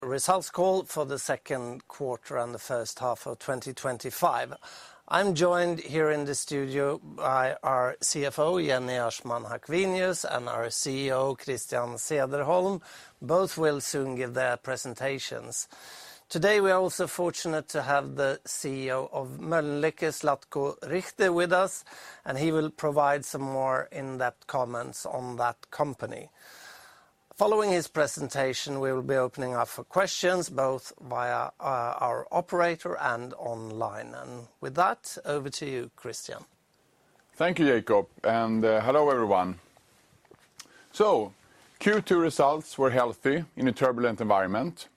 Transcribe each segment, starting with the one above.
Results call for the second quarter and the first half of 2025. I'm joined here in the studio by our CFO Jenny Aschman-Hackvinius and our CEO Christian Cederholm. Both will soon give their presentations. Today we are also fortunate to have the CEO of Mölnlycke, Zlatko Richter, with us, and he will provide some more in-depth comments on that company. Following his presentation, we will be opening up for questions both via our operator and online. And with that, over to you, Christian. Thank you, Jacob, and hello everyone. So, Q2 results were healthy in a turbulent environment.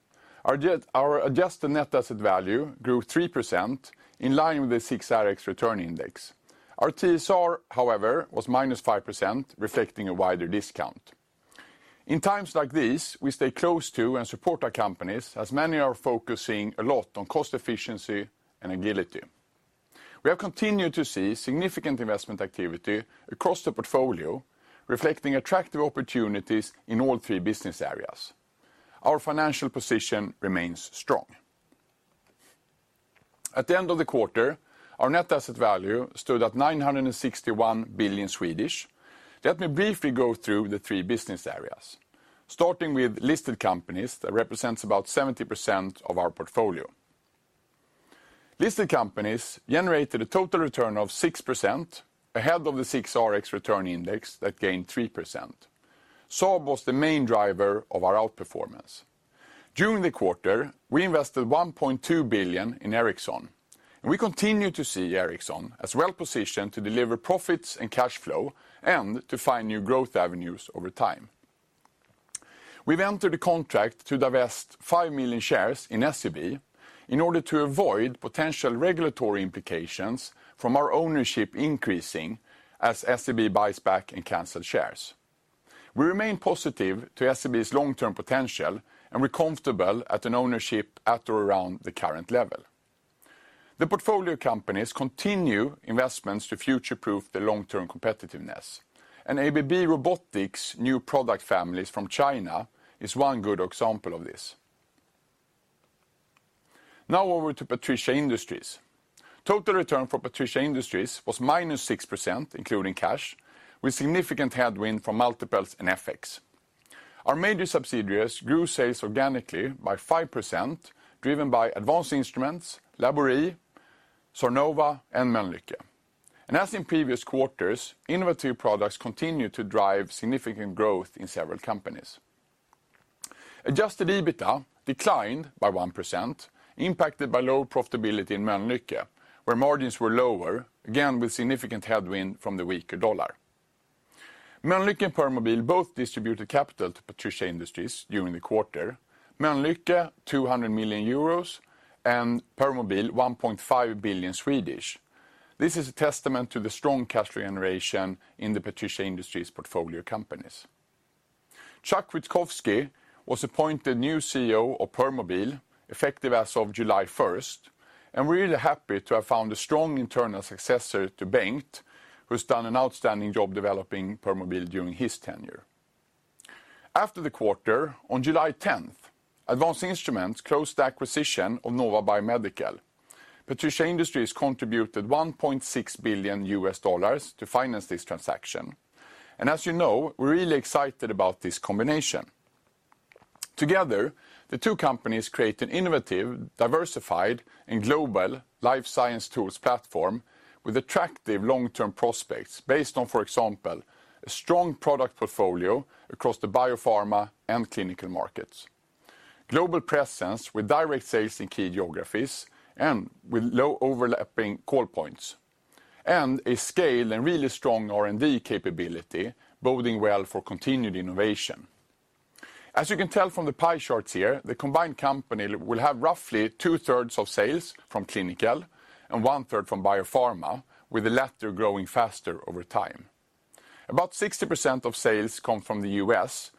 Our adjusted net asset value grew 3% in line with the SIXRX return index. Our TSR, however, was minus 5%, reflecting a wider discount. In times like these, we stay close to and support our companies, as many are focusing a lot on cost efficiency and agility. We have continued to see significant investment activity across the portfolio, reflecting attractive opportunities in all three business areas. Our financial position remains strong. At the end of the quarter, our net asset value stood at 961 billion Swedish. Let me briefly go through the three business areas, starting with listed companies that represents about 70% of our portfolio. Listed companies generated a total return of 6%, ahead of the SIXRX return index that gained 3%. Saab was the main driver of our outperformance. During the quarter, we invested 1.2 billion in Ericsson. And we continue to see Ericsson as well positioned to deliver profits and cash flow and to find new growth avenues over time. We've entered a contract to divest 5 million shares in SEB in order to avoid potential regulatory implications from our ownership increasing as SEB buys back and cancels shares. We remain positive to SEB's long-term potential and we're comfortable at an ownership at or around the current level. The portfolio companies continue investments to future-proof the long-term competitiveness. And ABB Robotics' new product families from China is one good example of this. Now over to Patricia Industries. Total return for Patricia Industries was minus 6%, including cash, with significant headwind from multiples and FX. Our major subsidiaries grew sales organically by 5%, driven by Advanced Instruments, Laborie, Zornova and Mölnlycke. And as in previous quarters, innovative products continue to drive significant growth in several companies. Adjusted EBITDA declined by 1%, impacted by low profitability in Mölnlycke, where margins were lower, again with significant headwind from the weaker dollar. Mölnlycke and publ both distributed capital to Patricia Industries during the quarter. Mölnlycke 200 million euros and publ 1.5 billion Swedish. This is a testament to the strong cash flow generation in the Patricia Industries portfolio companies. Chuck Witkowski was appointed new CEO of publ, effective as of July 1st, and we're really happy to have found a strong internal successor to Bengt, who's done an outstanding job developing publ during his tenure. After the quarter, on July 10th, Advanced Instruments closed the acquisition of Nova Biomedical. Patricia Industries contributed $1.6 billion to finance this transaction. And as you know, we're really excited about this combination. Together, the two companies create an innovative, diversified and global life science tools platform with attractive long-term prospects based on, for example, a strong product portfolio across the biopharma and clinical markets. Global presence with direct sales in key geographies and with low overlapping call points. And a scale and really strong R&D capability, boding well for continued innovation. As you can tell from the pie charts here, the combined company will have roughly 2/3 of sales from clinical and 1/3 from biopharma, with the latter growing faster over time. About 60% of sales come from the US,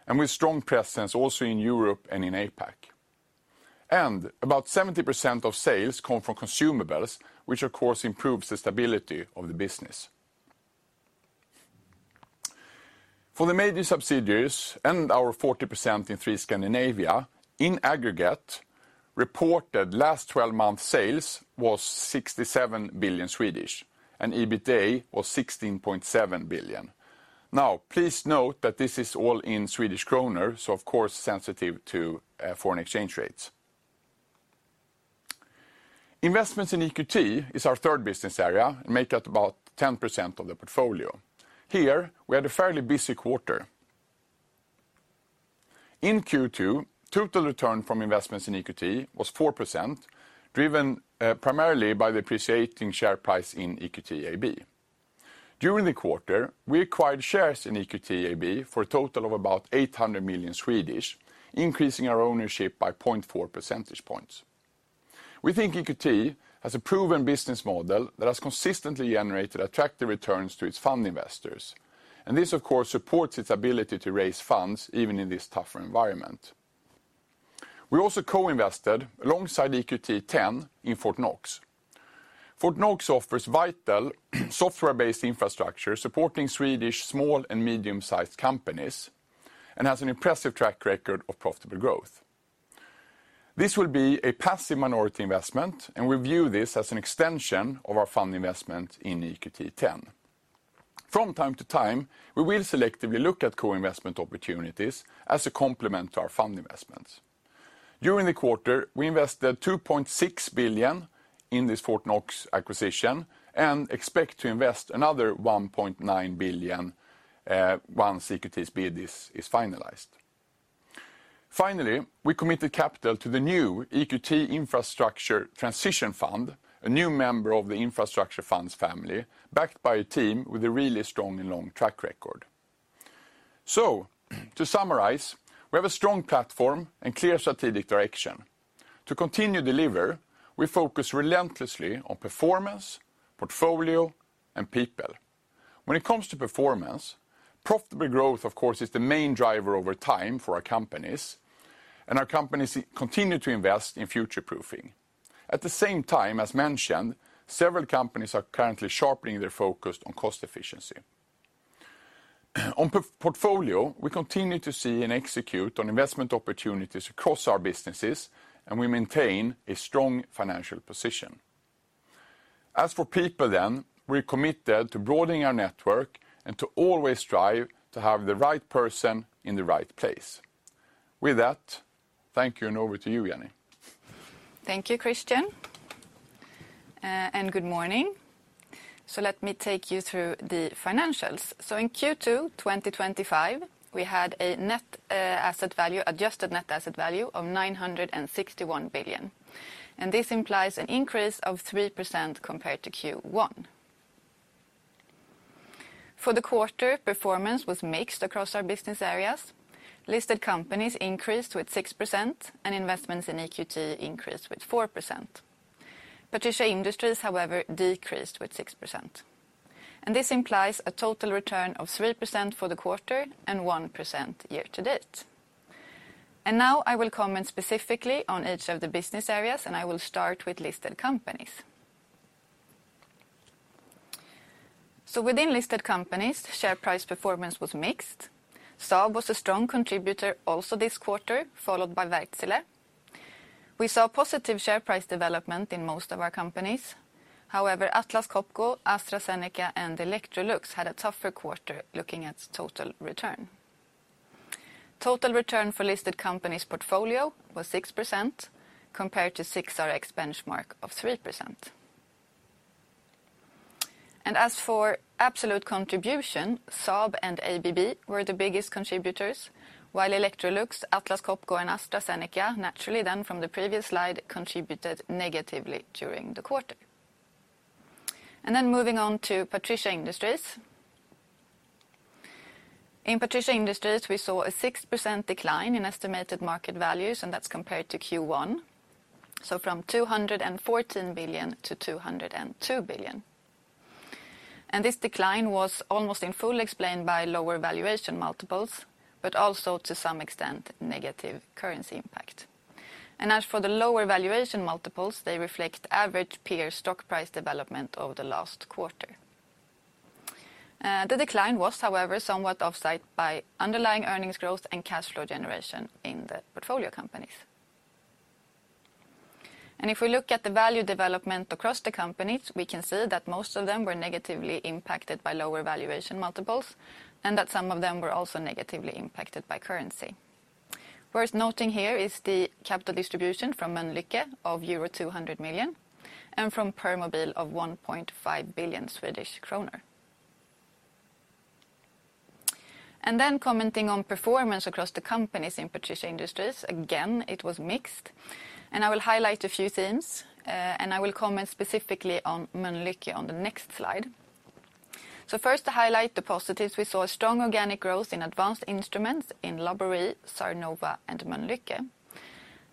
and with strong presence also in Europe and in APAC. And about 70% of sales come from consumables, which of course improves the stability of the business. For the major subsidiaries and our 40% in 3 Scandinavia, In aggregate, reported last 12-month sales was 67 billion Swedish, and EBITDA was 16.7 billion. Now, please note that this is all in Swedish kroner, so of course sensitive to foreign exchange rates. Investments in EQT is our third business area and make up about 10% of the portfolio. Here, we had a fairly busy quarter. In Q2, total return from investments in EQT was 4%, driven primarily by the appreciating share price in EQT AB. During the quarter, we acquired shares in EQT AB for a total of about 800 million Swedish, increasing our ownership by 0.4 percentage points. We think EQT has a proven business model that has consistently generated attractive returns to its fund investors, and this of course supports its ability to raise funds even in this tougher environment. We also co-invested alongside EQT 10 in Fortnox. Fortnox offers vital software-based infrastructure supporting Swedish small and medium-sized companies and has an impressive track record of profitable growth. This will be a passive minority investment, and we view this as an extension of our fund investment in EQT 10. From time to time, we will selectively look at co-investment opportunities as a complement to our fund investments. During the quarter, we invested 2.6 billion in this Fortnox acquisition and expect to invest another 1.9 billion once EQT's bid is finalized. Finally, we committed capital to the new EQT Infrastructure Transition Fund, a new member of the infrastructure funds family, backed by a team with a really strong and long track record. So, to summarize, we have a strong platform and clear strategic direction. To continue to deliver, we focus relentlessly on performance, portfolio, and people. When it comes to performance, profitable growth, of course, is the main driver over time for our companies, and our companies continue to invest in future-proofing. At the same time, as mentioned, several companies are currently sharpening their focus on cost efficiency. On portfolio, we continue to see and execute on investment opportunities across our businesses, and we maintain a strong financial position. As for people then, we're committed to broadening our network and to always strive to have the right person in the right place. With that, thank you, and over to you, Jenny. Thank you, Christian, and good morning. So let me take you through the financials. So in Q2 2025, we had a adjusted net asset value of 961 billion. And this implies an increase of 3% compared to Q1. For the quarter, performance was mixed across our business areas. Listed companies increased with 6% and investments in EQT increased with 4%. Patricia Industries, however, decreased with 6%. And this implies a total return of 3% for the quarter and 1% year to date. And now I will comment specifically on each of the business areas, and I will start with listed companies. So within listed companies, share price performance was mixed. Saab was a strong contributor also this quarter, followed by Wärtsilä. We saw positive share price development in most of our companies. However, Atlas Copco, AstraZeneca and Electrolux had a tougher quarter looking at total return. Total return for listed companies' portfolio was 6% compared to SIXRX benchmark of 3%. And as for absolute contribution, Saab and ABB were the biggest contributors, while Electrolux, Atlas Copco and AstraZeneca, naturally then from the previous slide, contributed negatively during the quarter. And then moving on to Patricia Industries. In Patricia Industries, we saw a 6% decline in estimated market values, and that's compared to Q1. So from 214 billion to 202 billion. And this decline was almost in full explained by lower valuation multiples, but also to some extent negative currency impact. And as for the lower valuation multiples, they reflect average peer stock price development over the last quarter. The decline was, however, somewhat offset by underlying earnings growth and cash flow generation in the portfolio companies. And if we look at the value development across the companies, we can see that most of them were negatively impacted by lower valuation multiples, and that some of them were also negatively impacted by currency. Worth noting here is the capital distribution from Mölnlycke of euro 200 million and from publ of 1.5 billion Swedish kronor. And then commenting on performance across the companies in Patricia Industries, again, it was mixed. And I will highlight a few themes, and I will comment specifically on Mölnlycke on the next slide. So first, to highlight the positives, we saw a strong organic growth in advanced instruments in Labori, Sarnova, and Mölnlycke.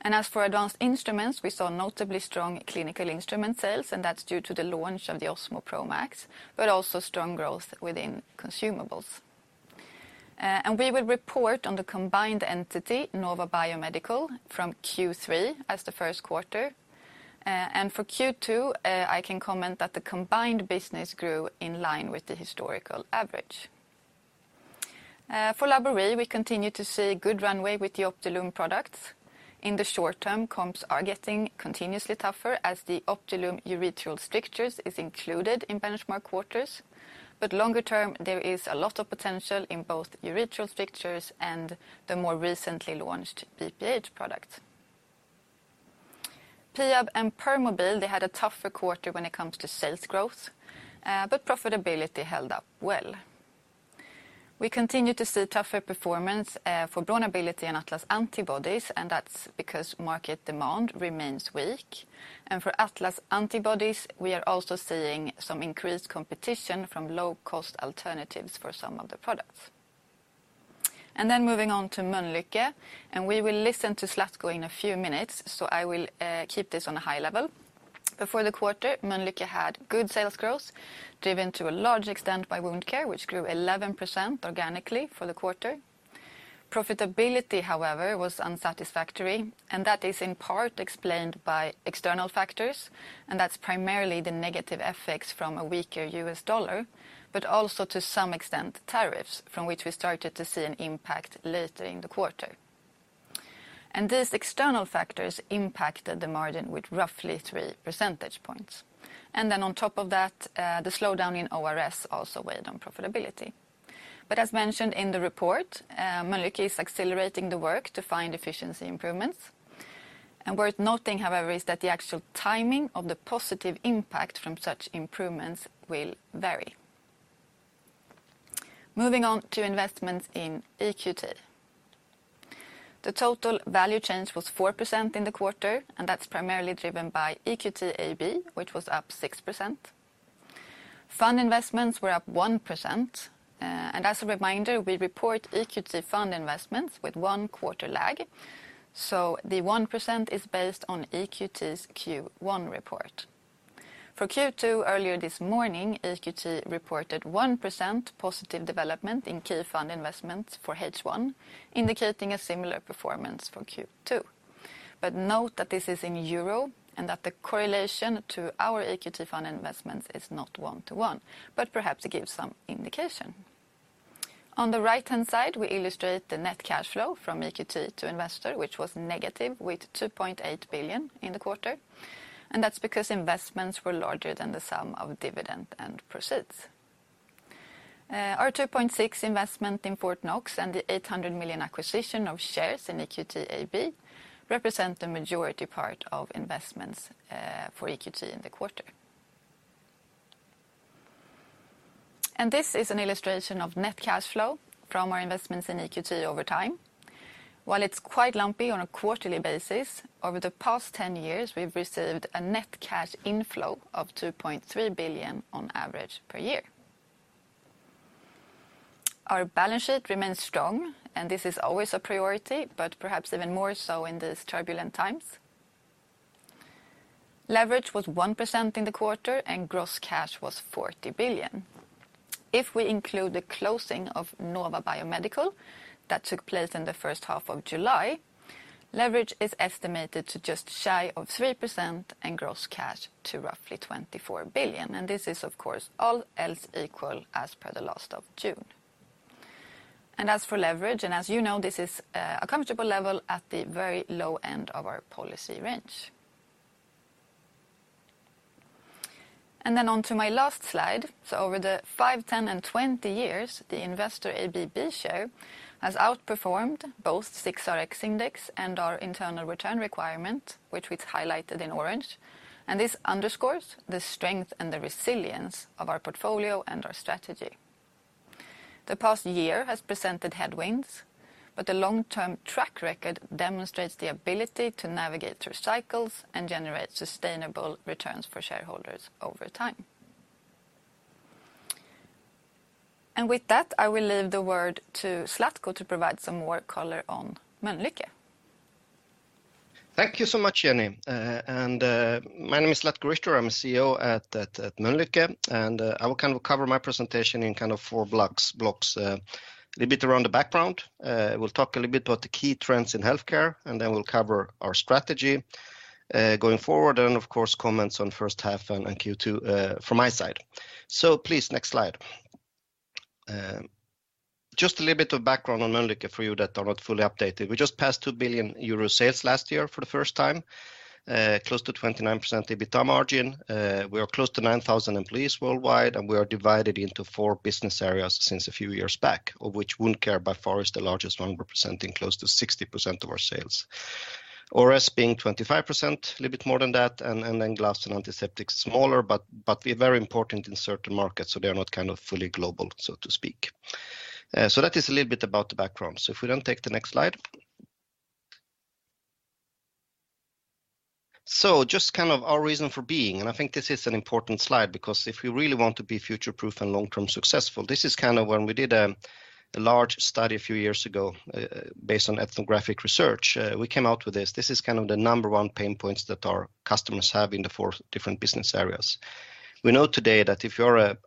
And as for advanced instruments, we saw notably strong clinical instrument sales, and that's due to the launch of the Osmo Pro Max, but also strong growth within consumables. And we will report on the combined entity, Nova Biomedical, from Q3 as the first quarter. And for Q2, I can comment that the combined business grew in line with the historical average. For Labori, we continue to see good runway with the Optilume products. In the short term, comps are getting continuously tougher as the Optilume urethral strictures is included in benchmark quarters. But longer term, there is a lot of potential in both urethral strictures and the more recently launched BPH product. Peab and publ, they had a tougher quarter when it comes to sales growth, but profitability held up well. We continue to see tougher performance for Bronability and Atlas antibodies, and that's because market demand remains weak. And for Atlas antibodies, we are also seeing some increased competition from low-cost alternatives for some of the products. And then moving on to Mölnlycke, and we will listen to Zlatko in a few minutes, so I will keep this on a high level. Before the quarter, Mölnlycke had good sales growth, driven to a large extent by wound care, which grew 11% organically for the quarter. Profitability, however, was unsatisfactory, and that is in part explained by external factors, and that's primarily the negative effects from a weaker US dollar, but also to some extent tariffs, from which we started to see an impact later in the quarter. And these external factors impacted the margin with roughly 3 percentage points. And then on top of that, the slowdown in ORS also weighed on profitability. But as mentioned in the report, Mölnlycke is accelerating the work to find efficiency improvements. And worth noting, however, is that the actual timing of the positive impact from such improvements will vary. Moving on to investments in EQT. The total value change was 4% in the quarter, and that's primarily driven by EQT AB, which was up 6%. Fund investments were up 1%, and as a reminder, we report EQT fund investments with 1 quarter lag, so the 1% is based on EQT's Q1 report. For Q2 earlier this morning, EQT reported 1% positive development in key fund investments for H1, indicating a similar performance for Q2. But note that this is in euro and that the correlation to our EQT fund investments is not 1-to-1, but perhaps it gives some indication. On the right-hand side, we illustrate the net cash flow from EQT to investor, which was negative with 2.8 billion in the quarter. And that's because investments were larger than the sum of dividend and proceeds. Our 2.6 investment in Fort Knox and the 800 million acquisition of shares in EQT AB represent the majority part of investments for EQT in the quarter. And this is an illustration of net cash flow from our investments in EQT over time. While it's quite lumpy on a quarterly basis, over the past 10 years, we've received a net cash inflow of 2.3 billion on average per year. Our balance sheet remains strong, and this is always a priority, but perhaps even more so in these turbulent times. Leverage was 1% in the quarter, and gross cash was 40 billion. If we include the closing of Nova Biomedical, that took place in the first half of July, Leverage is estimated to just shy of 3% and gross cash to roughly 24 billion. And this is, of course, all else equal as per the last of June. And as for leverage, and as you know, this is a comfortable level at the very low end of our policy range. And then on to my last slide. So over the 5, 10 and 20 years, the investor ABB share has outperformed both SIXRX index and our internal return requirement, which is highlighted in orange. And this underscores the strength and the resilience of our portfolio and our strategy. The past year has presented headwinds, but the long-term track record demonstrates the ability to navigate through cycles and generate sustainable returns for shareholders over time. And with that, I will leave the word to Zlatko to provide some more color on Mölnlycke. Thank you so much, Jenny. My name is Zlatko Richter. I'm a CEO at Mölnlycke, and I will kind of cover my presentation in kind of 4 blocks. A little bit around the background. We'll talk a little bit about the key trends in healthcare, and then we'll cover our strategy going forward, and of course comments on first half and Q2 from my side. So please, next slide. Just a little bit of background on Mölnlycke for you that are not fully updated. We just passed 2 billion euro sales last year for the first time, close to 29% EBITDA margin. We are close to 9,000 employees worldwide, and we are divided into 4 business areas since a few years back, of which wound care by far is the largest one, representing close to 60% of our sales. ORS being 25%, a little bit more than that, and then gloves and antiseptics smaller, but we're very important in certain markets, so they're not kind of fully global, so to speak. So that is a little bit about the background. So if we then take the next slide. So just kind of our reason for being, and I think this is an important slide because if we really want to be future-proof and long-term successful, this is kind of when we did a large study a few years ago based on ethnographic research. We came out with this. This is kind of the number 1 pain points that our customers have in the 4 different business areas. We know today that if you're a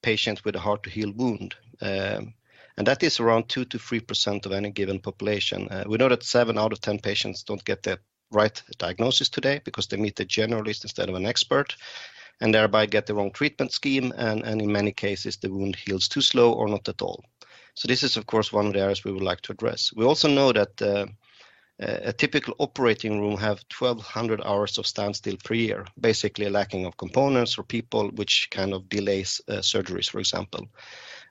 patient with a hard-to-heal wound, and that is around 2 to 3% of any given population. We know that 7 out of 10 patients don't get the right diagnosis today because they meet a generalist instead of an expert, and thereby get the wrong treatment scheme, and in many cases the wound heals too slow or not at all. So this is of course one of the areas we would like to address. We also know that a typical operating room have 1,200 hours of standstill per year, basically a lacking of components or people, which kind of delays surgeries, for example.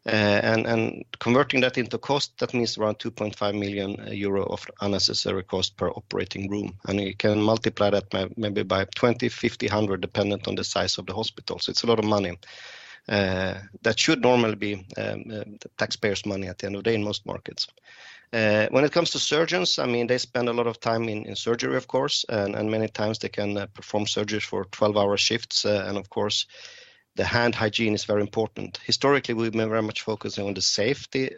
And converting that into cost, that means around 2.5 million euro of unnecessary cost per operating room. And you can multiply that maybe by 20, 50, 100, dependent on the size of the hospital. So it's a lot of money. That should normally be the taxpayers' money at the end of the day in most markets. When it comes to surgeons, I mean, they spend a lot of time in surgery, of course, and many times they can perform surgeries for 12-hour shifts. And of course, the hand hygiene is very important. Historically, we've been very much focusing on the safety,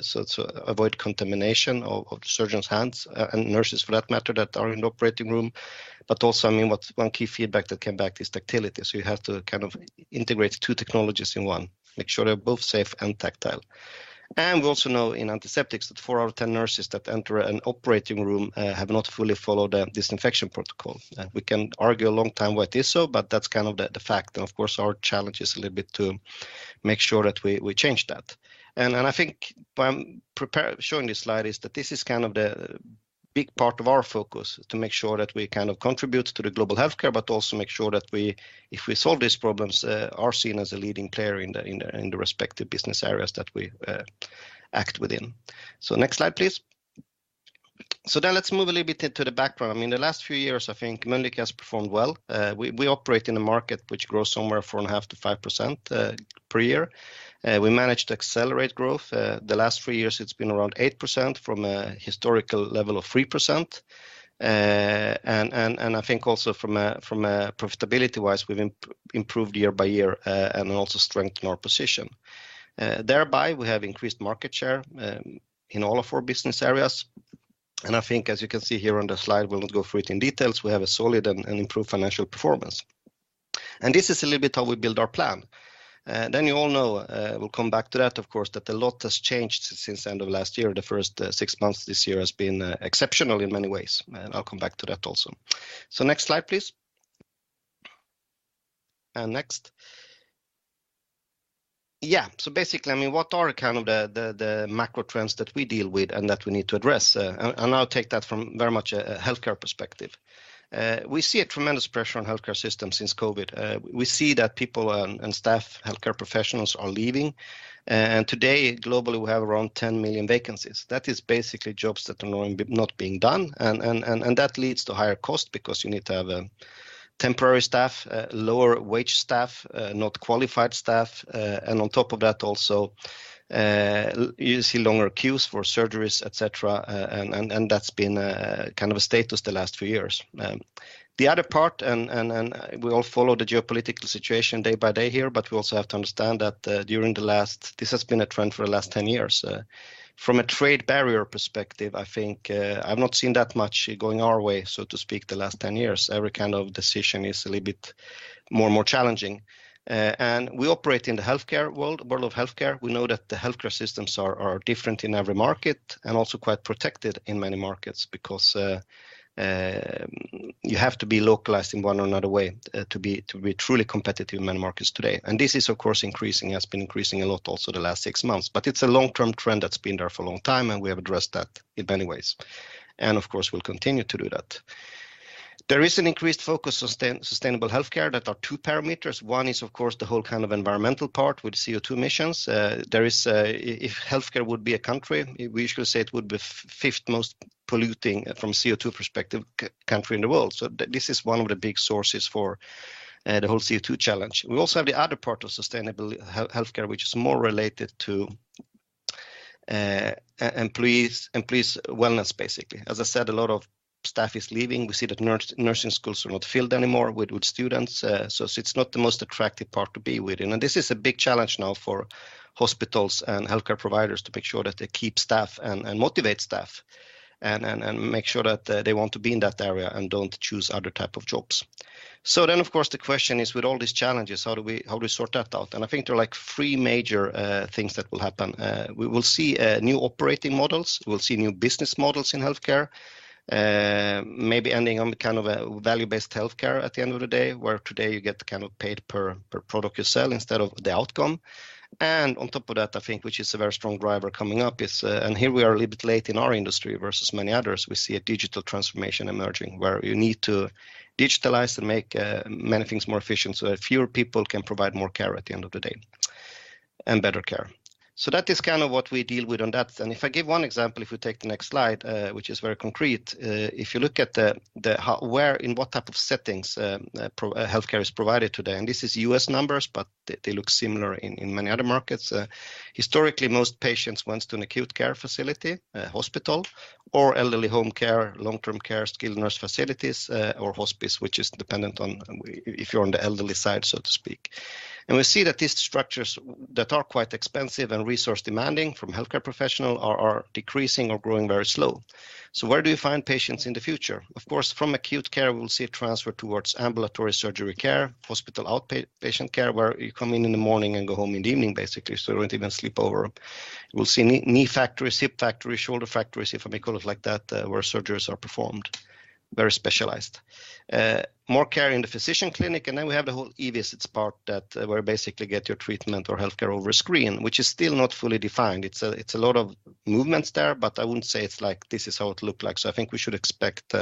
so to avoid contamination of the surgeon's hands and nurses for that matter that are in the operating room. But also, I mean, one key feedback that came back is tactility. So you have to kind of integrate 2 technologies in one, make sure they're both safe and tactile. And we also know in antiseptics that 4 out of 10 nurses that enter an operating room have not fully followed the disinfection protocol. We can argue a long time why it is so, but that's kind of the fact. And of course, our challenge is a little bit to make sure that we change that. And I think why I'm showing this slide is that this is kind of the big part of our focus to make sure that we kind of contribute to the global healthcare, but also make sure that if we solve these problems, are seen as a leading player in the respective business areas that we act within. So next slide, please. So then let's move a little bit into the background. I mean, the last few years, I think Mölnlycke has performed well. We operate in a market which grows somewhere 4.5 to 5% per year. We managed to accelerate growth. The last 3 years, it's been around 8% from a historical level of 3%. And I think also from a profitability-wise, we've improved year by year and also strengthened our position. Thereby, we have increased market share in all of our business areas. And I think, as you can see here on the slide, we'll not go through it in details. We have a solid and improved financial performance. And this is a little bit how we build our plan. Then you all know, we'll come back to that, of course, that a lot has changed since the end of last year. The first 6 months this year has been exceptional in many ways, and I'll come back to that also. So next slide, please. And next. Yeah, so basically, I mean, what are kind of the macro trends that we deal with and that we need to address? And I'll take that from very much a healthcare perspective. We see a tremendous pressure on healthcare systems since COVID. We see that people and staff, healthcare professionals are leaving. And today, globally, we have around 10 million vacancies. That is basically jobs that are not being done. And that leads to higher cost because you need to have temporary staff, lower wage staff, not qualified staff. And on top of that, also, you see longer queues for surgeries, etc. And that's been kind of a status the last few years. The other part, and we all follow the geopolitical situation day by day here, but we also have to understand that this has been a trend for the last 10 years. From a trade barrier perspective, I think I've not seen that much going our way, so to speak, the last 10 years. Every kind of decision is a little bit more and more challenging. And we operate in the healthcare world of healthcare. We know that the healthcare systems are different in every market and also quite protected in many markets because you have to be localized in one or another way to be truly competitive in many markets today. And this is, of course, has been increasing a lot also the last 6 months. But it's a long-term trend that's been there for a long time, and we have addressed that in many ways. And of course, we'll continue to do that. There is an increased focus on sustainable healthcare. That are two parameters. One is, of course, the whole kind of environmental part with CO2 emissions. If healthcare would be a country, we usually say it would be fifth most polluting from CO2 perspective country in the world. So this is one of the big sources for the whole CO2 challenge. We also have the other part of sustainable healthcare, which is more related to employees' wellness, basically. As I said, a lot of staff is leaving. We see that nursing schools are not filled anymore with students. So it's not the most attractive part to be within. And this is a big challenge now for hospitals and healthcare providers to make sure that they keep staff and motivate staff and make sure that they want to be in that area and don't choose other type of jobs. So then, of course, the question is, with all these challenges, how do we sort that out? And I think there are like three major things that will happen. We will see new operating models. We'll see new business models in healthcare. Maybe ending on kind of a value-based healthcare at the end of the day, where today you get kind of paid per product you sell instead of the outcome. And on top of that, I think, which is a very strong driver coming up, is, and here we are a little bit late in our industry versus many others, we see a digital transformation emerging where you need to digitalize and make many things more efficient so that fewer people can provide more care at the end of the day and better care. So that is kind of what we deal with on that. And if I give one example, if we take the next slide, which is very concrete, if you look at where in what type of settings healthcare is provided today, and this is US numbers, but they look similar in many other markets. Historically, most patients went to an acute care facility, hospital, or elderly home care, long-term care, skilled nurse facilities, or hospice, which is dependent on if you're on the elderly side, so to speak. And we see that these structures that are quite expensive and resource demanding from healthcare professionals are decreasing or growing very slow. So where do you find patients in the future? Of course, from acute care, we'll see a transfer towards ambulatory surgery care, hospital outpatient care, where you come in the morning and go home in the evening, basically, so you don't even sleep over. We'll see knee factories, hip factories, shoulder factories, if I may call it like that, where surgeries are performed. Very specialized. More care in the physician clinic, and then we have the whole e-visits part that where you basically get your treatment or healthcare over a screen, which is still not fully defined. It's a lot of movements there, but I wouldn't say it's like this is how it looked like. So I think we should expect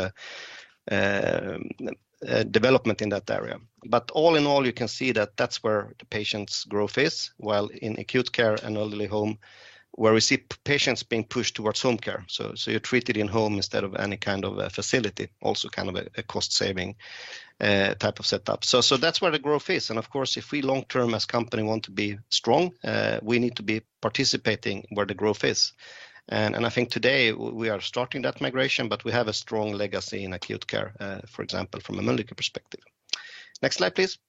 development in that area. But all in all, you can see that that's where the patient's growth is, while in acute care and elderly home, where we see patients being pushed towards home care. So you're treated in home instead of any kind of facility, also kind of a cost-saving type of setup. So that's where the growth is. And of course, if we long-term as company want to be strong, we need to be participating where the growth is. And I think today we are starting that migration, but we have a strong legacy in acute care, for example, from a Mölnlycke perspective. Next slide, please.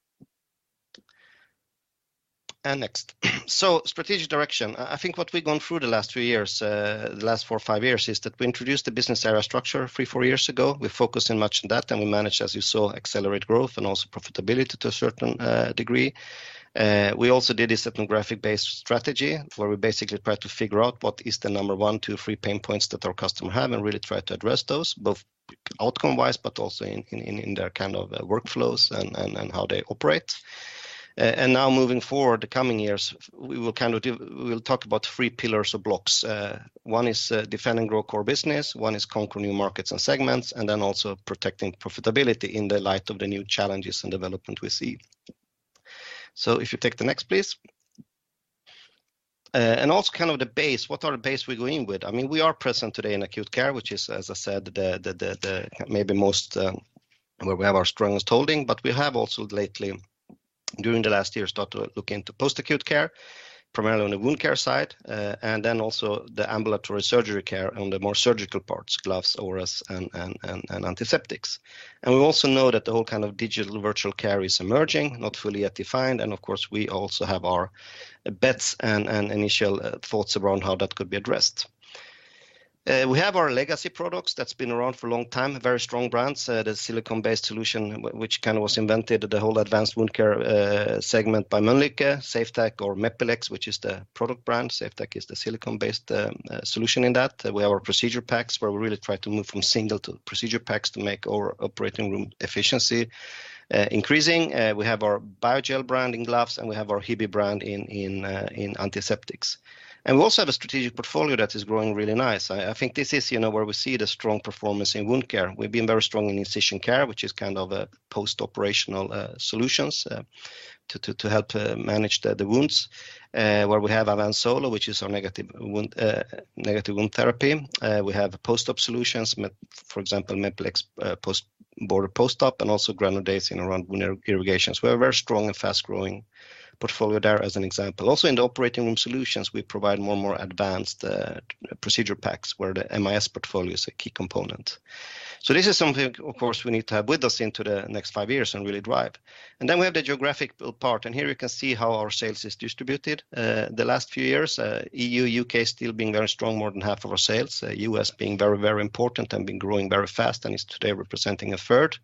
And next. So strategic direction. I think what we've gone through the last few years, the last 4 or 5 years, is that we introduced the business area structure 3-4 years ago. We focused in much on that, and we managed, as you saw, accelerate growth and also profitability to a certain degree. We also did this ethnographic-based strategy where we basically try to figure out what is the number 1, 2, 3 pain points that our customer have and really try to address those, both outcome-wise, but also in their kind of workflows and how they operate. And now moving forward, the coming years, we will we'll talk about 3 pillars or blocks. One is defend and grow core business, one is conquer new markets and segments, and then also protecting profitability in the light of the new challenges and development we see. So if you take the next, please. And also kind of the base, what are the base we go in with? I mean, we are present today in acute care, which is, as I said, the maybe most where we have our strongest holding, but we have also lately, during the last year, started to look into post-acute care, primarily on the wound care side, and then also the ambulatory surgery care on the more surgical parts, gloves, auras, and antiseptics. And we also know that the whole kind of digital virtual care is emerging, not fully yet defined, and of course we also have our bets and initial thoughts around how that could be addressed. We have our legacy products that's been around for a long time, very strong brands. The silicone-based solution, which kind of was invented, the whole advanced wound care segment by Mölnlycke, SafeTech or Mepilex, which is the product brand. SafeTech is the silicone-based solution in that. We have our procedure packs where we really try to move from single to procedure packs to make our operating room efficiency increasing. We have our Biogel brand in gloves, and we have our Hibi brand in antiseptics. And we also have a strategic portfolio that is growing really nice. I think this is, where we see the strong performance in wound care. We've been very strong in incision care, which is kind of a post-operational solutions to help manage the wounds, where we have Avance Solo, which is our negative wound therapy. We have post-op solutions, for example, Mepilex border post-op, and also Granulase in around wound irrigations. We have a very strong and fast-growing portfolio there as an example. Also in the operating room solutions, we provide more and more advanced procedure packs where the MIS portfolio is a key component. So this is something, of course, we need to have with us into the next 5 years and really drive. And then we have the geographic part, and here you can see how our sales is distributed. The last few years, EU, UK still being very strong, more than half of our sales. US being very, very important and been growing very fast and is today representing a third.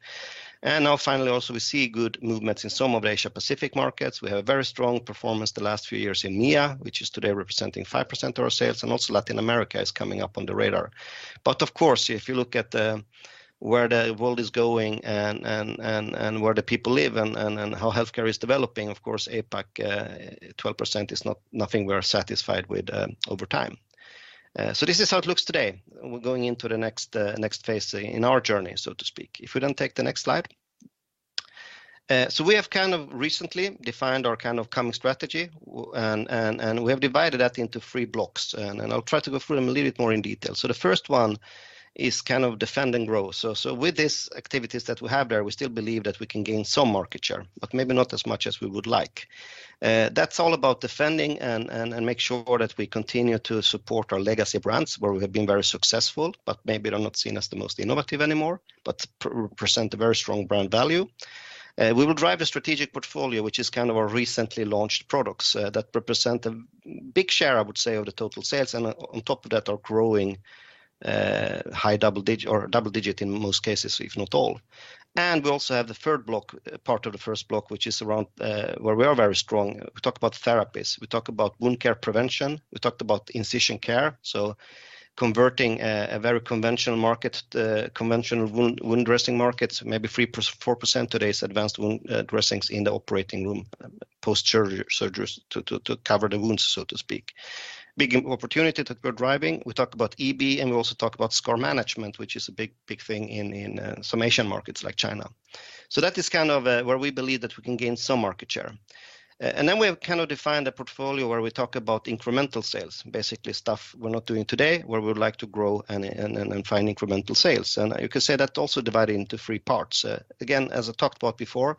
And now finally also we see good movements in some of the Asia Pacific markets. We have a very strong performance the last few years in MEA, which is today representing 5% of our sales, and also Latin America is coming up on the radar. But of course, if you look at where the world is going and where the people live and how healthcare is developing, of course, APAC 12% is nothing we're satisfied with over time. So this is how it looks today. We're going into the next phase in our journey, so to speak. If we then take the next slide. So we have kind of recently defined our kind of coming strategy, and we have divided that into 3 blocks, and I'll try to go through them a little bit more in detail. So the first one is kind of defend and grow. So with these activities that we have there, we still believe that we can gain some market share, but maybe not as much as we would like. That's all about defending and make sure that we continue to support our legacy brands where we have been very successful, but maybe they're not seen as the most innovative anymore, but present a very strong brand value. We will drive a strategic portfolio, which is kind of our recently launched products that represent a big share, I would say, of the total sales, and on top of that are growing high double digit in most cases, if not all. And we also have the third block, part of the first block, which is around where we are very strong. We talk about therapies, we talk about wound care prevention, we talked about incision care, so converting a very conventional market, conventional wound dressing markets, maybe 3-4% today's advanced wound dressings in the operating room, post-surgery to cover the wounds, so to speak. Big opportunity that we're driving. We talk about EB, and we also talk about scar management, which is a big thing in some Asian markets like China. So that is kind of where we believe that we can gain some market share. And then we have kind of defined a portfolio where we talk about incremental sales, basically stuff we're not doing today, where we would like to grow and find incremental sales. And you can say that also divided into 3 parts. Again, as I talked about before,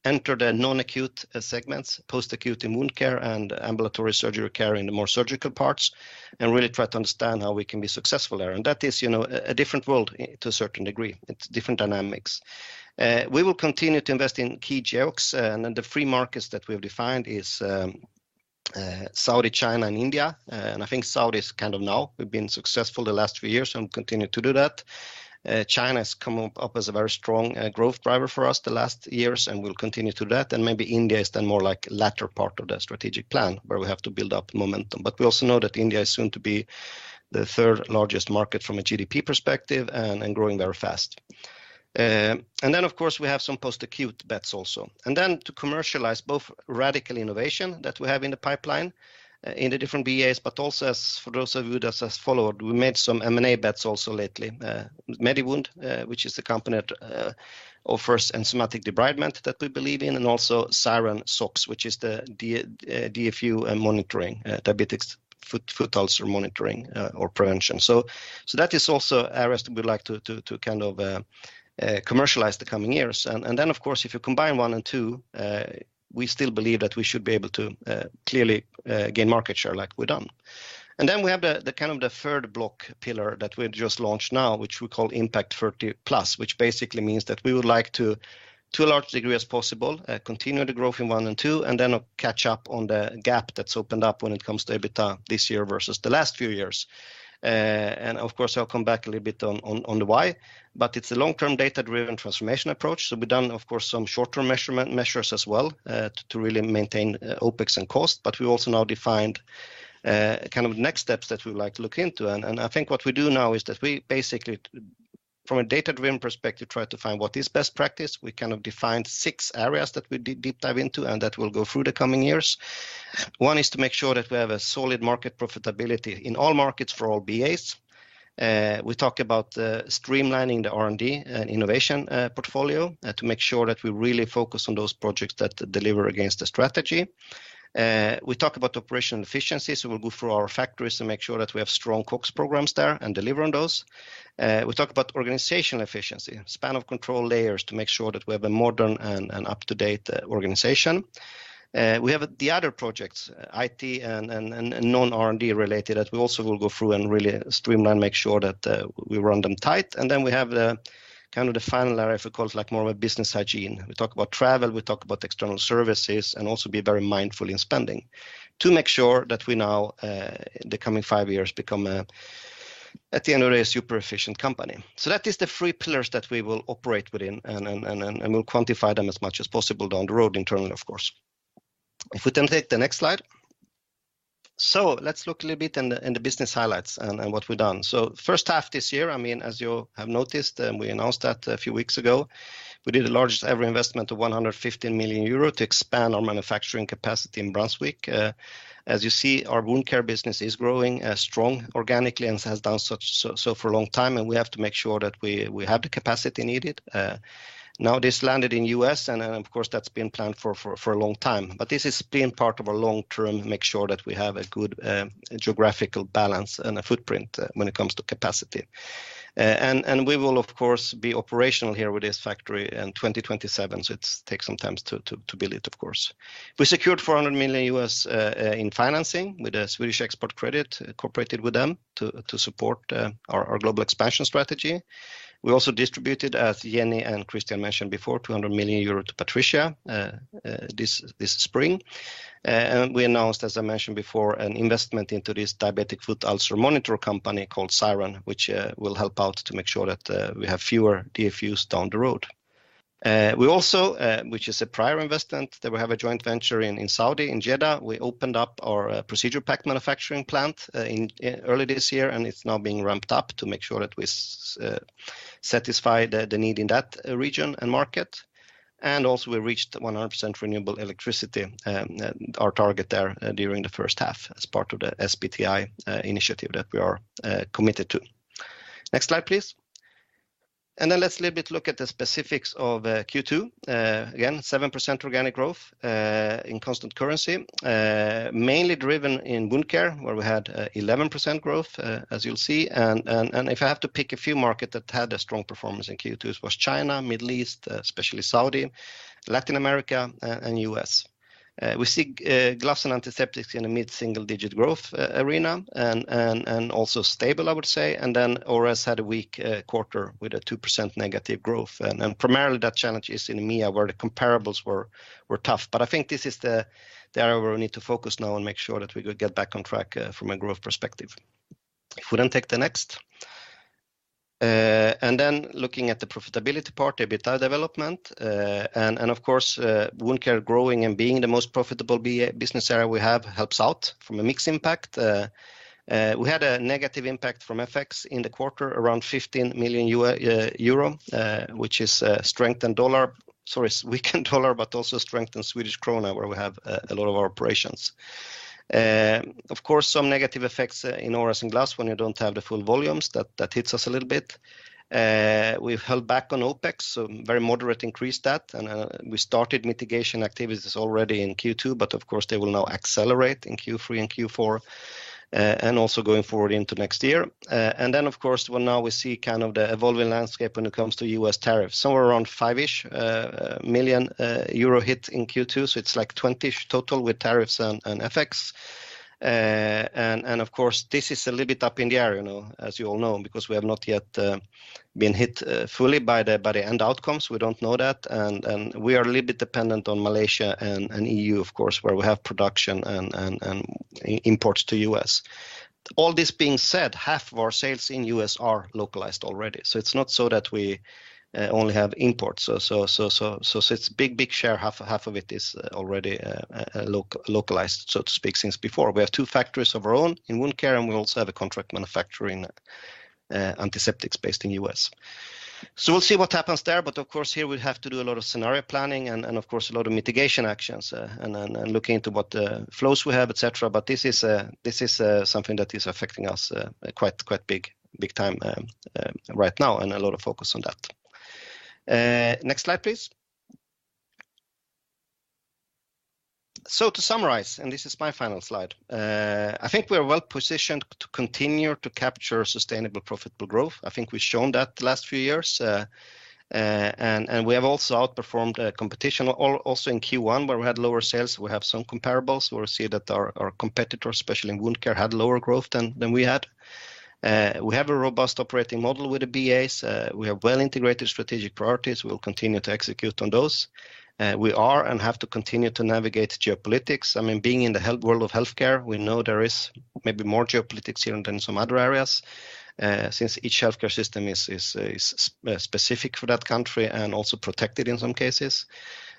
enter the non-acute segments, post-acute in wound care and ambulatory surgery care in the more surgical parts, and really try to understand how we can be successful there. And that is, a different world to a certain degree. It's different dynamics. We will continue to invest in key geos, and then the 3 markets that we've defined is Saudi, China, and India. And I think Saudi is kind of now. We've been successful the last few years and continue to do that. China has come up as a very strong growth driver for us the last years, and we'll continue to do that. And maybe India is then more like latter part of the strategic plan, where we have to build up momentum. But we also know that India is soon to be the third largest market from a GDP perspective and growing very fast. And then, of course, we have some post-acute bets also. And then to commercialize both radical innovation that we have in the pipeline in the different BAs, but also, as for those of you that has followed, we made some M&A bets also lately. MediWound, which is the company that offers enzymatic debridement that we believe in, and also SIXRX, which is the DFU monitoring, diabetics foot ulcer monitoring or prevention. So that is also areas that we'd like to kind of commercialize the coming years. And then, of course, if you combine 1 and 2, we still believe that we should be able to clearly gain market share like we've done. And then we have the kind of the third block pillar that we just launched now, which we call Impact 30+, which basically means that we would like to a large degree as possible, continue the growth in 1 and 2, and then catch up on the gap that's opened up when it comes to EBITDA this year versus the last few years. And of course, I'll come back a little bit on the why, but it's a long-term data-driven transformation approach. So we've done, of course, some short-term measures as well to really maintain OPEX and cost, but we also now defined kind of next steps that we would like to look into. And I think what we do now is that we basically, from a data-driven perspective, try to find what is best practice. We kind of defined 6 areas that we deep dive into and that will go through the coming years. One is to make sure that we have a solid market profitability in all markets for all BAs. We talk about streamlining the R&D and innovation portfolio to make sure that we really focus on those projects that deliver against the strategy. We talk about operational efficiency, so we'll go through our factories and make sure that we have strong COGS programs there and deliver on those. We talk about organizational efficiency, span of control layers to make sure that we have a modern and up-to-date organization. We have the other projects, IT and non-R&D related, that we also will go through and really streamline, make sure that we run them tight. And then we have the kind of the final area, if we call it like more of a business hygiene. We talk about travel, we talk about external services, and also be very mindful in spending to make sure that we now, the coming 5 years, become at the end of the day, a super efficient company. So that is the 3 pillars that we will operate within, and we'll quantify them as much as possible down the road internally, of course. If we then take the next slide. So let's look a little bit in the business highlights and what we've done. So first half this year, I mean, as you have noticed, we announced that a few weeks ago, we did the largest ever investment of 115 million euro to expand our manufacturing capacity in Brunswick. As you see, our wound care business is growing strong organically and has done so for a long time, and we have to make sure that we have the capacity needed. Now this landed in US, and of course that's been planned for a long time. But this has been part of our long-term, make sure that we have a good geographical balance and a footprint when it comes to capacity. And we will of course be operational here with this factory in 2027, so it takes some time to build it, of course. We secured $400 million in financing with a Swedish export credit, cooperated with them to support our global expansion strategy. We also distributed, as Jenny and Christian mentioned before, 200 million euro to Patricia this spring. And we announced, as I mentioned before, an investment into this diabetic foot ulcer monitor company called SIRON, which will help out to make sure that we have fewer DFUs down the road. We also, which is a prior investment, that we have a joint venture in Saudi, in Jeddah. We opened up our procedure pack manufacturing plant in early this year, and it's now being ramped up to make sure that we satisfy the need in that region and market. And also we reached 100% renewable electricity, our target there during the first half as part of the SBTi initiative that we are committed to. Next slide, please. And then let's a little bit look at the specifics of Q2. Again, 7% organic growth in constant currency, mainly driven in wound care, where we had 11% growth, as you'll see. And if I have to pick a few markets that had a strong performance in Q2, it was China, Middle East, especially Saudi, Latin America, and US. We see gloves and antiseptics in a mid-single-digit growth arena and also stable, I would say. And then ORS had a weak quarter with a 2% negative growth. And primarily that challenge is in EMEA, where the comparables were tough. But I think this is the area where we need to focus now and make sure that we could get back on track from a growth perspective. If we then take the next. And then looking at the profitability part, EBITDA development, and of course, wound care growing and being the most profitable business area we have helps out from a mix impact. We had a negative impact from FX in the quarter, around 15 million euro, which is weakened dollar, but also strengthened Swedish krona, where we have a lot of our operations. Of course, some negative effects in ORS and glass when you don't have the full volumes, that hits us a little bit. We've held back on OpEx, so very moderate increase that, and we started mitigation activities already in Q2, but of course they will now accelerate in Q3 and Q4. And also going forward into next year. And then, of course, now we see kind of the evolving landscape when it comes to US tariffs, somewhere around 5-ish million euro hit in Q2. So it's like 20-ish total with tariffs and FX. And of course, this is a little bit up in the air, as you all know, because we have not yet been hit fully by the end outcomes. We don't know that. And we are a little bit dependent on Malaysia and EU, of course, where we have production and imports to US. All this being said, half of our sales in US are localized already. So it's not so that we only have imports. So it's big share. Half of it is already localized, so to speak, since before. We have 2 factories of our own in wound care, and we also have a contract manufacturer in antiseptics based in US. So we'll see what happens there. But of course, here we have to do a lot of scenario planning and of course, a lot of mitigation actions and looking into what flows we have, etc. But this is something that is affecting us quite big time right now, and a lot of focus on that. Next slide, please. So to summarize, and this is my final slide, I think we are well positioned to continue to capture sustainable, profitable growth. I think we've shown that the last few years, and we have also outperformed competition. Also in Q1, where we had lower sales, we have some comparables where we see that our competitors, especially in wound care, had lower growth than we had. We have a robust operating model with the BAs. We have well-integrated strategic priorities. We'll continue to execute on those. We are and have to continue to navigate geopolitics. I mean, being in the world of healthcare, we know there is maybe more geopolitics here than some other areas, since each healthcare system is specific for that country and also protected in some cases.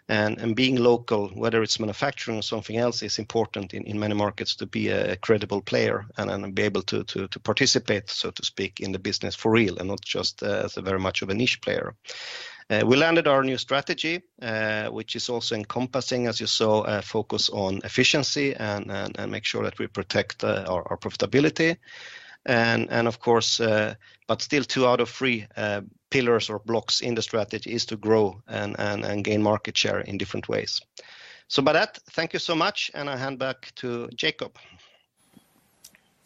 And being local, whether it's manufacturing or something else, is important in many markets to be a credible player and be able to participate, so to speak, in the business for real and not just as a very much of a niche player. We landed our new strategy, which is also encompassing, as you saw, a focus on efficiency and make sure that we protect our profitability. And of course, but still 2 out of 3 pillars or blocks in the strategy is to grow and gain market share in different ways. So by that, thank you so much, and I hand back to Jacob.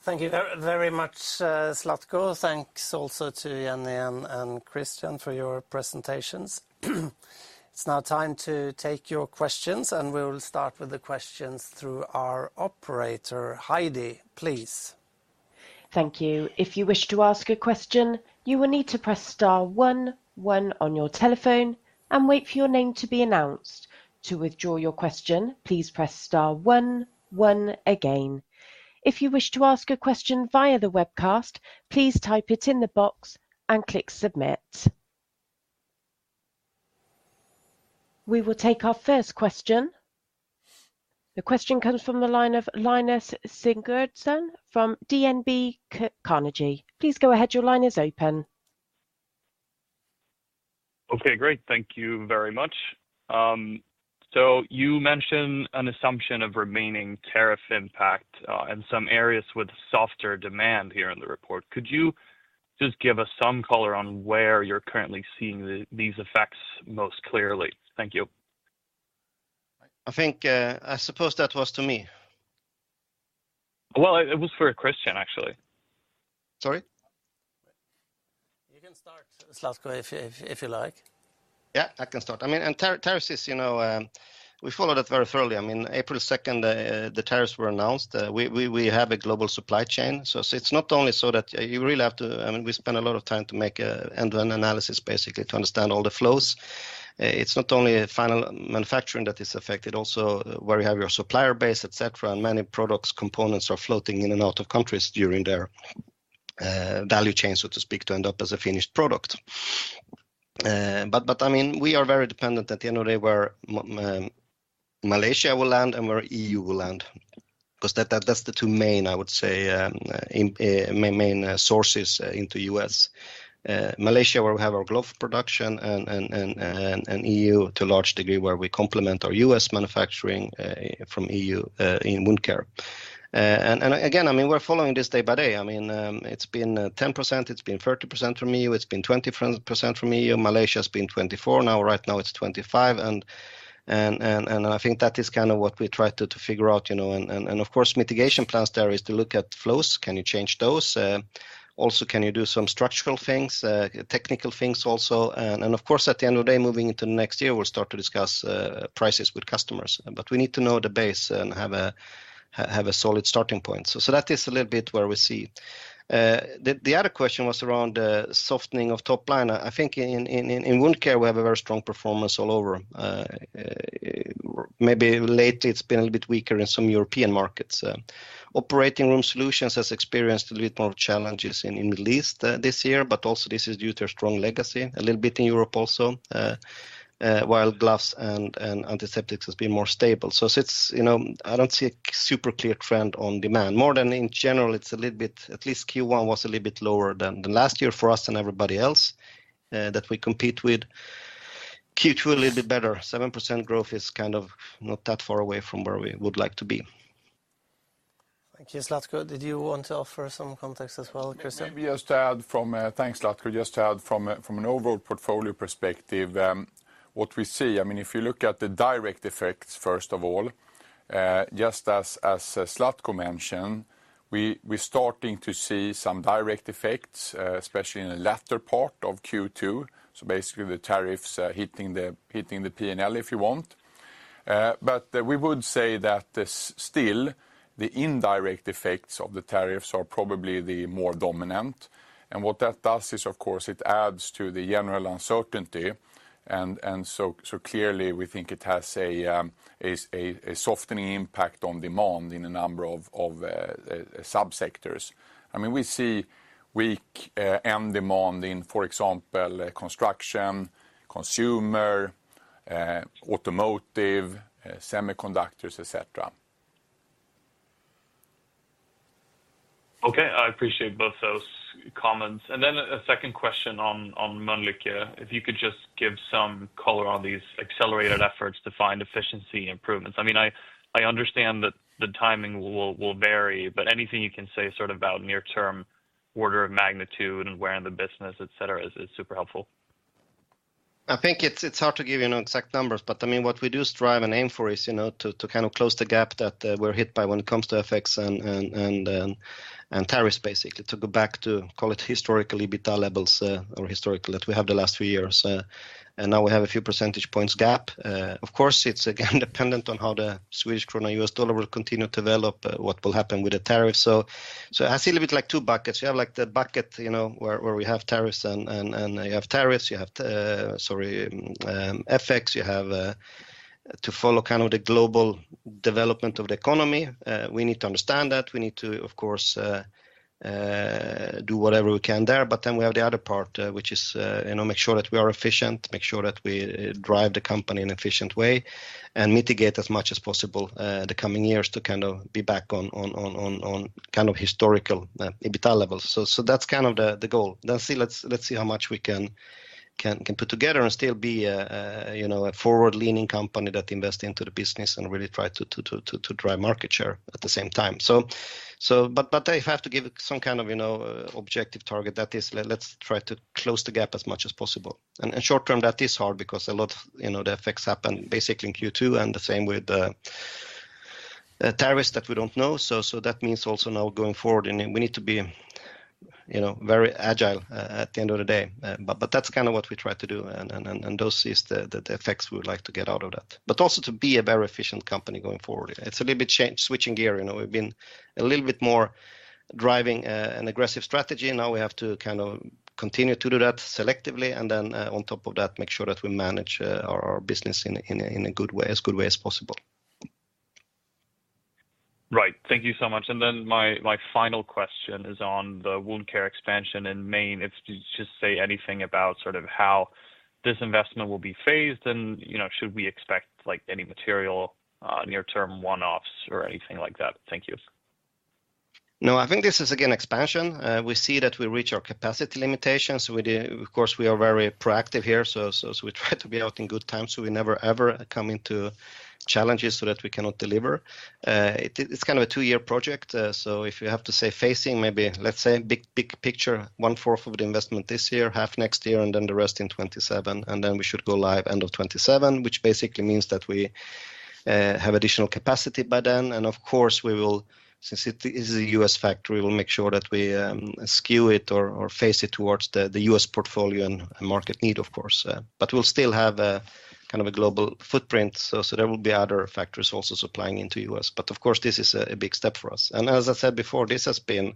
Thank you very much, Zlatko. Thanks also to Jenny and Christian for your presentations. It's now time to take your questions, and we will start with the questions through our operator. Heidi, please. Thank you. If you wish to ask a question, you will need to press star 11 on your telephone and wait for your name to be announced. To withdraw your question, please press star 11 again. If you wish to ask a question via the webcast, please type it in the box and click submit. We will take our first question. The question comes from the line of Linus Sigurdsson from DNB Carnegie. Please go ahead. Your line is open. Okay, great. Thank you very much. So you mentioned an assumption of remaining tariff impact in some areas with softer demand here in the report. Could you just give us some color on where you're currently seeing these effects most clearly? Thank you. I think, I suppose that was to me. Well, it was for Christian, actually. Sorry? You can start, Zlatko, if you like. Yeah, I can start. I mean, and tariffs is, We follow that very thoroughly. I mean, April 2nd, the tariffs were announced. We have a global supply chain. So it's not only so that you really have to, I mean, we spend a lot of time to make an end-to-end analysis, basically, to understand all the flows. It's not only final manufacturing that is affected, also where you have your supplier base, etc. And many products, components are floating in and out of countries during their value chain, so to speak, to end up as a finished product. But I mean, we are very dependent at the end of the day where Malaysia will land and where EU will land, because that's the two main, I would say, main sources into US. Malaysia, where we have our glove production, and EU to a large degree, where we complement our US manufacturing from EU in wound care. And again, I mean, we're following this day by day. I mean, it's been 10%, it's been 30% from EU, it's been 20% from EU. Malaysia has been 24 now. Right now, it's 25, and I think that is kind of what we try to figure out, you know. And of course, mitigation plans there is to look at flows. Can you change those? Also, can you do some structural things, technical things also? And of course, at the end of the day, moving into the next year, we'll start to discuss prices with customers. But we need to know the base and have a solid starting point. So that is a little bit where we see. The other question was around softening of top line. I think in wound care we have a very strong performance all over. Maybe lately it's been a little bit weaker in some European markets. Operating room solutions has experienced a little bit more challenges in Middle East this year, but also this is due to a strong legacy, a little bit in Europe also. While gloves and antiseptics has been more stable. So it's, you know, I don't see a super clear trend on demand. More than in general, it's a little bit, at least Q1 was a little bit lower than last year for us and everybody else that we compete with. Q2 a little bit better. 7% growth is kind of not that far away from where we would like to be. Thank you, Zlatko. Did you want to offer some context as well, Christian? Maybe just to add from, thanks, Zlatko, just to add from an overall portfolio perspective, what we see, I mean, if you look at the direct effects, first of all, just as Zlatko mentioned, we're starting to see some direct effects, especially in the latter part of Q2. So basically the tariffs hitting the P&L, if you want. But we would say that still the indirect effects of the tariffs are probably the more dominant. And what that does is, of course, it adds to the general uncertainty. And so clearly we think it has a softening impact on demand in a number of subsectors. I mean, we see weak end demand in, for example, construction, consumer, automotive, semiconductors, etc. Okay, I appreciate both those comments. And then a second question on Mölnlycke. If you could just give some color on these accelerated efforts to find efficiency improvements. I mean, I understand that the timing will vary, but anything you can say sort of about near-term order of magnitude and where in the business, et cetera, is super helpful. I think it's hard to give, you know, exact numbers, but I mean, what we do strive and aim for is, you know, to kind of close the gap that we're hit by when it comes to FX and tariffs, basically, to go back to, call it historical EBITDA levels or historical that we have the last few years. And now we have a few percentage points gap. Of course, it's again dependent on how the Swedish krona US dollar will continue to develop, what will happen with the tariffs. So I see a little bit like two buckets. You have like the bucket, you know, where we have tariffs and you have tariffs, you have, FX, you have to follow kind of the global development of the economy. We need to understand that. We need to, of course, do whatever we can there. But then we have the other part, which is, you know, make sure that we are efficient, make sure that we drive the company in an efficient way and mitigate as much as possible the coming years to kind of be back on kind of historical EBITDA levels. So that's kind of the goal. Then let's see how much we can put together and still be you know, a forward-leaning company that invests into the business and really try to drive market share at the same time. But if I have to give some kind of, you know, objective target, that is, let's try to close the gap as much as possible. And short term, that is hard because a lot, you know, the effects happen basically in Q2, and the same with tariffs that we don't know. So that means also now going forward, and we need to be very agile at the end of the day. But that's kind of what we try to do, and those is the effects we would like to get out of that. But also to be a very efficient company going forward. It's a little bit switching gear. We've been a little bit more driving an aggressive strategy. Now we have to kind of continue to do that selectively, and then on top of that, make sure that we manage our business in a good way as possible. Right. Thank you so much. And then my final question is on the wound care expansion in Maine. If you just say anything about sort of how this investment will be phased, and should we expect like any material near-term one-offs or anything like that? Thank you. No, I think this is again expansion. We see that we reach our capacity limitations. Of course, we are very proactive here, so we try to be out in good time, so we never ever come into challenges so that we cannot deliver. It's kind of a 2-year project. So if you have to say phasing, maybe let's say big picture, 1/4 of the investment this year, half next year, and then the rest in 27, and then we should go live end of 27, which basically means that we have additional capacity by then. And of course, we will, since it is a US factory, we'll make sure that we skew it or face it towards the US portfolio and market need, of course. But we'll still have a kind of a global footprint, so there will be other factories also supplying into US. But of course, this is a big step for us. And as I said before, this has been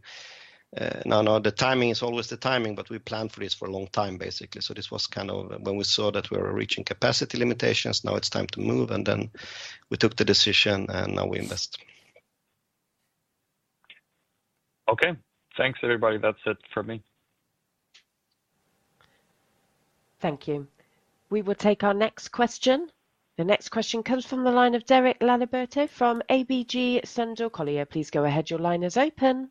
the timing is always the timing, but we planned for this for a long time, basically. So this was kind of when we saw that we were reaching capacity limitations. Now it's time to move, and then we took the decision, and now we invest. Okay, thanks everybody. That's it for me. Thank you. We will take our next question. The next question comes from the line of Derek Laliberto from ABG Sundal Collier. Please go ahead. Your line is open.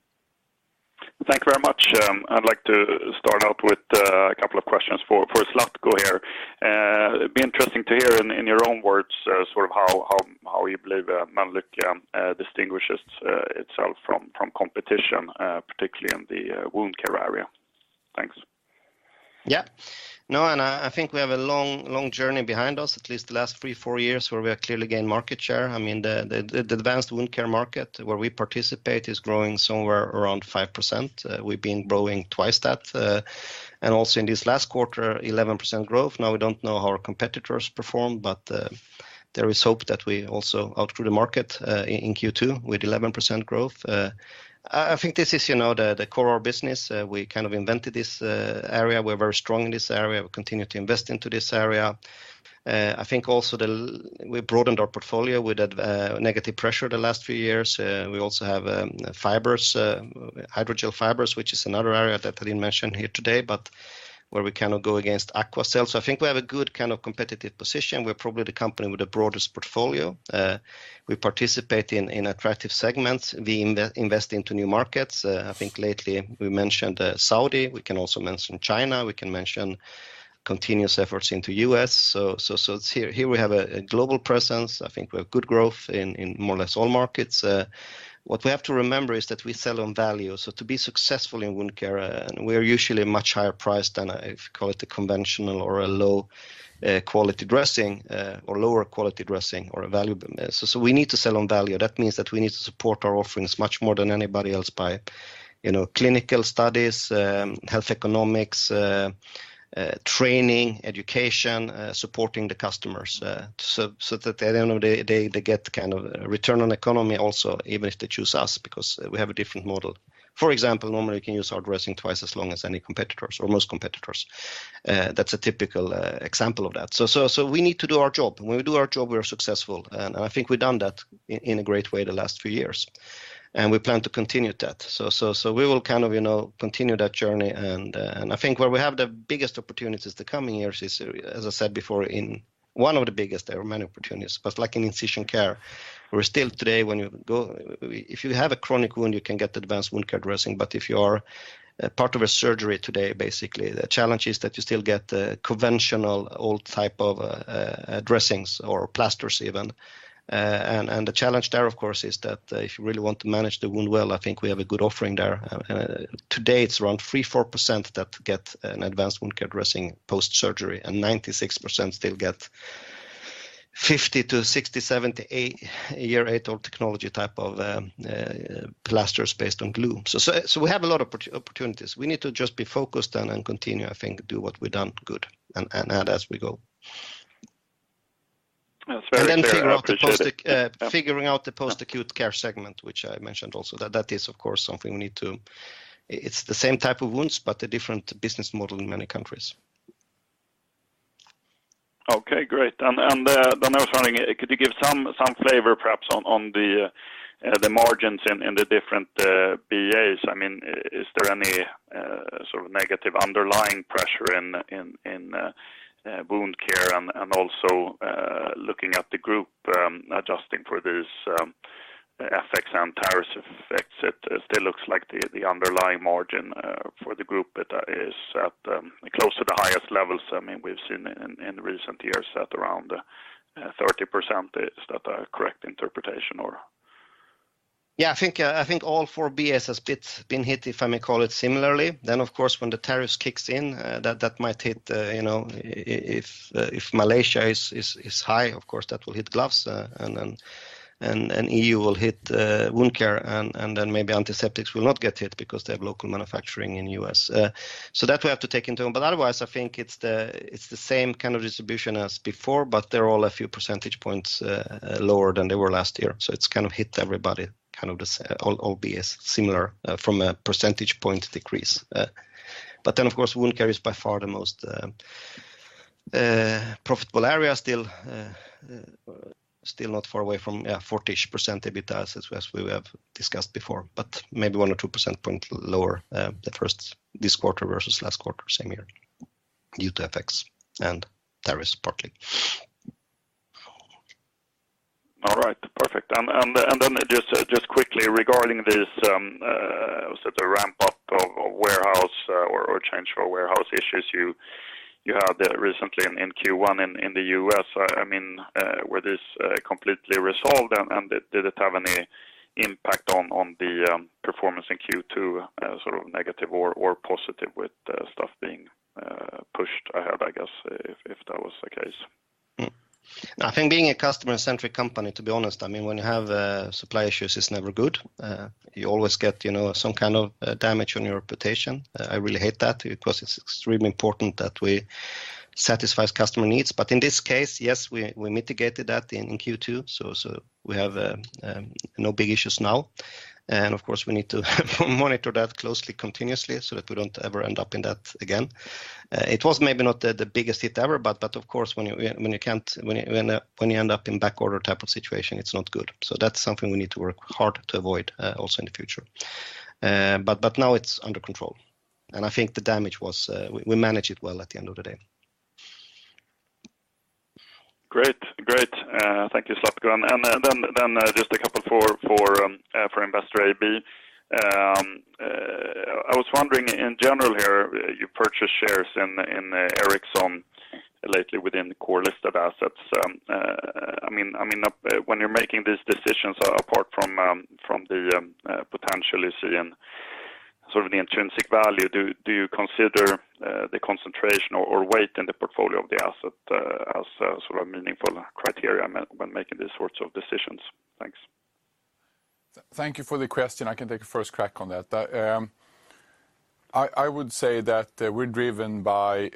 Thank you very much. I'd like to start out with a couple of questions for Zlatko here. It'd be interesting to hear in your own words sort of how you believe Mölnlycke distinguishes itself from competition, particularly in the wound care area. Thanks. Yeah. No, and I think we have a long journey behind us, at least the last 3-4 years, where we have clearly gained market share. I mean, the advanced wound care market where we participate is growing somewhere around 5%. We've been growing twice that. And also in this last quarter, 11% growth. Now we don't know how our competitors perform, but there is hope that we also outgrew the market in Q2 with 11% growth. I think this is, the core of our business. We kind of invented this area. We're very strong in this area. We continue to invest into this area. I think also we broadened our portfolio with negative pressure the last few years. We also have fibers, hydrogel fibers, which is another area that I didn't mention here today, but where we kind of go against Aquacell. So I think we have a good kind of competitive position. We're probably the company with the broadest portfolio. We participate in attractive segments. We invest into new markets. I think lately we mentioned Saudi. We can also mention China. We can mention continuous efforts into US. So it's here we have a global presence. I think we have good growth in more or less all markets. What we have to remember is that we sell on value. So to be successful in wound care, and we're usually much higher priced than, if you call it a conventional or a low quality dressing or lower quality dressing or a value. So we need to sell on value. That means that we need to support our offerings much more than anybody else by, clinical studies, health economics, training, education, supporting the customers, so that at the end of the day they get kind of a return on economy also, even if they choose us, because we have a different model. For example, normally you can use our dressing twice as long as any competitors or most competitors. That's a typical example of that. So we need to do our job. When we do our job, we're successful, and I think we've done that in a great way the last few years. And we plan to continue that. So we will kind of, continue that journey. And I think where we have the biggest opportunities the coming years is, as I said before, in one of the biggest, there are many opportunities, but like in incision care, we're still today, when you go, if you have a chronic wound, you can get advanced wound care dressing. But if you are part of a surgery today, basically, the challenge is that you still get conventional old type of dressings or plasters even. And the challenge there, of course, is that if you really want to manage the wound well, I think we have a good offering there. Today, it's around 3-4% that get an advanced wound care dressing post-surgery, and 96% still get 50 to 60, 70 year old technology type of plasters based on glue. So we have a lot of opportunities. We need to just be focused and continue, I think, do what we've done good and add as we go. That's very and then clear. Figuring out the post-acute care segment, which I mentioned also, that is, of course, something we need to. It's the same type of wounds, but a different business model in many countries. Okay, great. And then I was wondering, could you give some flavor perhaps on the margins in the different BAs? I mean, is there any sort of negative underlying pressure in wound care and also looking at the group adjusting for these FX and tariff effects? It still looks like the underlying margin for the group is at close to the highest levels. I mean, we've seen in recent years at around 30%. Is that a correct interpretation, or? Yeah, I think all 4 BAs has been hit, if I may call it, similarly. Then, of course, when the tariffs kicks in, that might hit. If Malaysia is high, of course, that will hit gloves, and EU will hit wound care, and then maybe antiseptics will not get hit because they have local manufacturing in US. So that we have to take into account. But otherwise, I think it's the same kind of distribution as before, but they're all a few percentage points lower than they were last year. So it's kind of hit everybody, kind of all BAs similar from a percentage point decrease. But then, of course, wound care is by far the most profitable area still not far away from 40% EBITDA as we have discussed before, but maybe 1 or 2 percent point lower this quarter versus last quarter, same year, due to FX and tariffs partly. All right, perfect. And then just quickly regarding this, was it a ramp up of warehouse or change for warehouse issues you had recently in Q1 in the US? I mean, were this completely resolved, and did it have any impact on the performance in Q2, sort of negative or positive with stuff being pushed ahead, I guess, if that was the case? I think being a customer-centric company, to be honest, I mean, when you have supply issues, it's never good. You always get, some kind of damage on your reputation. I really hate that because it's extremely important that we satisfy customer needs. But in this case, yes, we mitigated that in Q2, so we have no big issues now. And of course, we need to monitor that closely, continuously, so that we don't ever end up in that again. It was maybe not the biggest hit ever, but of course, when you end up in back order type of situation, it's not good. So that's something we need to work hard to avoid also in the future. But now it's under control, and I think the damage was we managed it well at the end of the day. Great. Thank you, Zlatko. And then just a couple for Investor AB. I was wondering, in general here, you purchased shares in Ericsson lately within the core listed assets. I mean, when you're making these decisions, apart from the potential you see in sort of the intrinsic value, do you consider the concentration or weight in the portfolio of the asset as sort of meaningful criteria when making these sorts of decisions? Thanks. Thank you for the question. I can take a first crack on that. I would say that we're driven by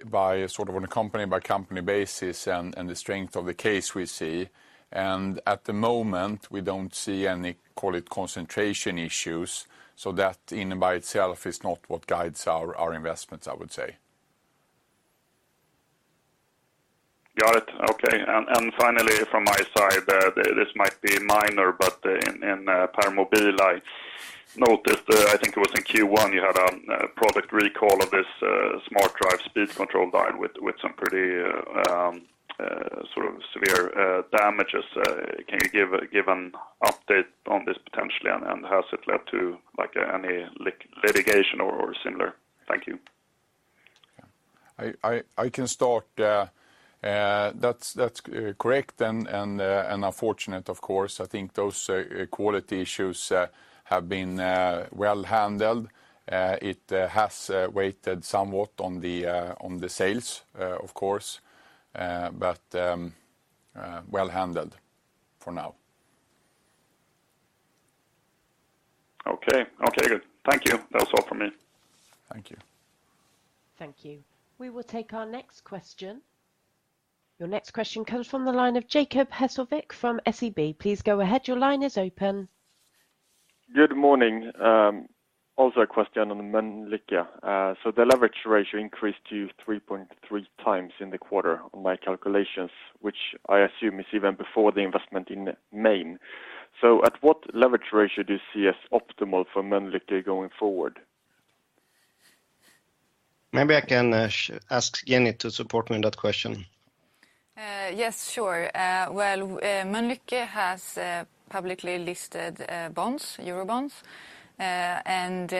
sort of on a company-by-company basis and the strength of the case we see. And at the moment, we don't see any, call it, concentration issues. So that in and by itself is not what guides our investments, I would say. Got it. Okay. And finally, from my side, this might be minor, but in publ, I noticed, I think it was in Q1, you had a product recall of this smart drive speed control dial with some pretty sort of severe damages. Can you give an update on this potentially, and has it led to like any litigation or similar? Thank you. I can start. That's correct and unfortunate, of course. I think those quality issues have been well handled. It has weighted somewhat on the sales, of course. But well handled for now. Okay, good. Thank you. That was all from me. Thank you. Thank you. We will take our next question. Your next question comes from the line of Jacob Hesselvik from SEB. Please go ahead. Your line is open. Good morning. Also a question on Mölnlycke. So the leverage ratio increased to 3.3 times in the quarter on my calculations, which I assume is even before the investment in Maine. So at what leverage ratio do you see as optimal for Mölnlycke going forward? Maybe I can ask Jenny to support me in that question. Yes, sure. Mölnlycke has publicly listed bonds, Eurobonds. And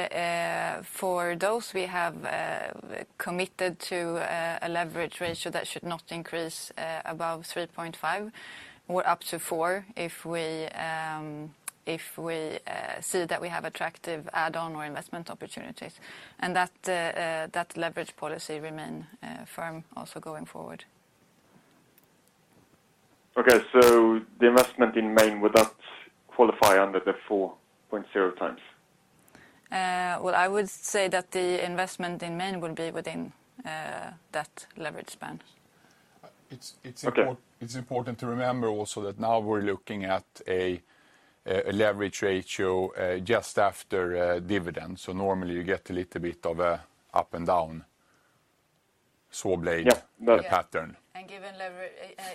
for those we have committed to a leverage ratio that should not increase above 3.5 or up to 4 if we see that we have attractive add-on or investment opportunities. And that leverage policy remain firm also going forward. Okay, so the investment in Maine, would that qualify under the 4.0 times? I would say that the investment in Maine will be within that leverage span. It's important to remember also that now we're looking at a leverage ratio just after dividend. So normally you get a little bit of a up and down saw blade pattern. And given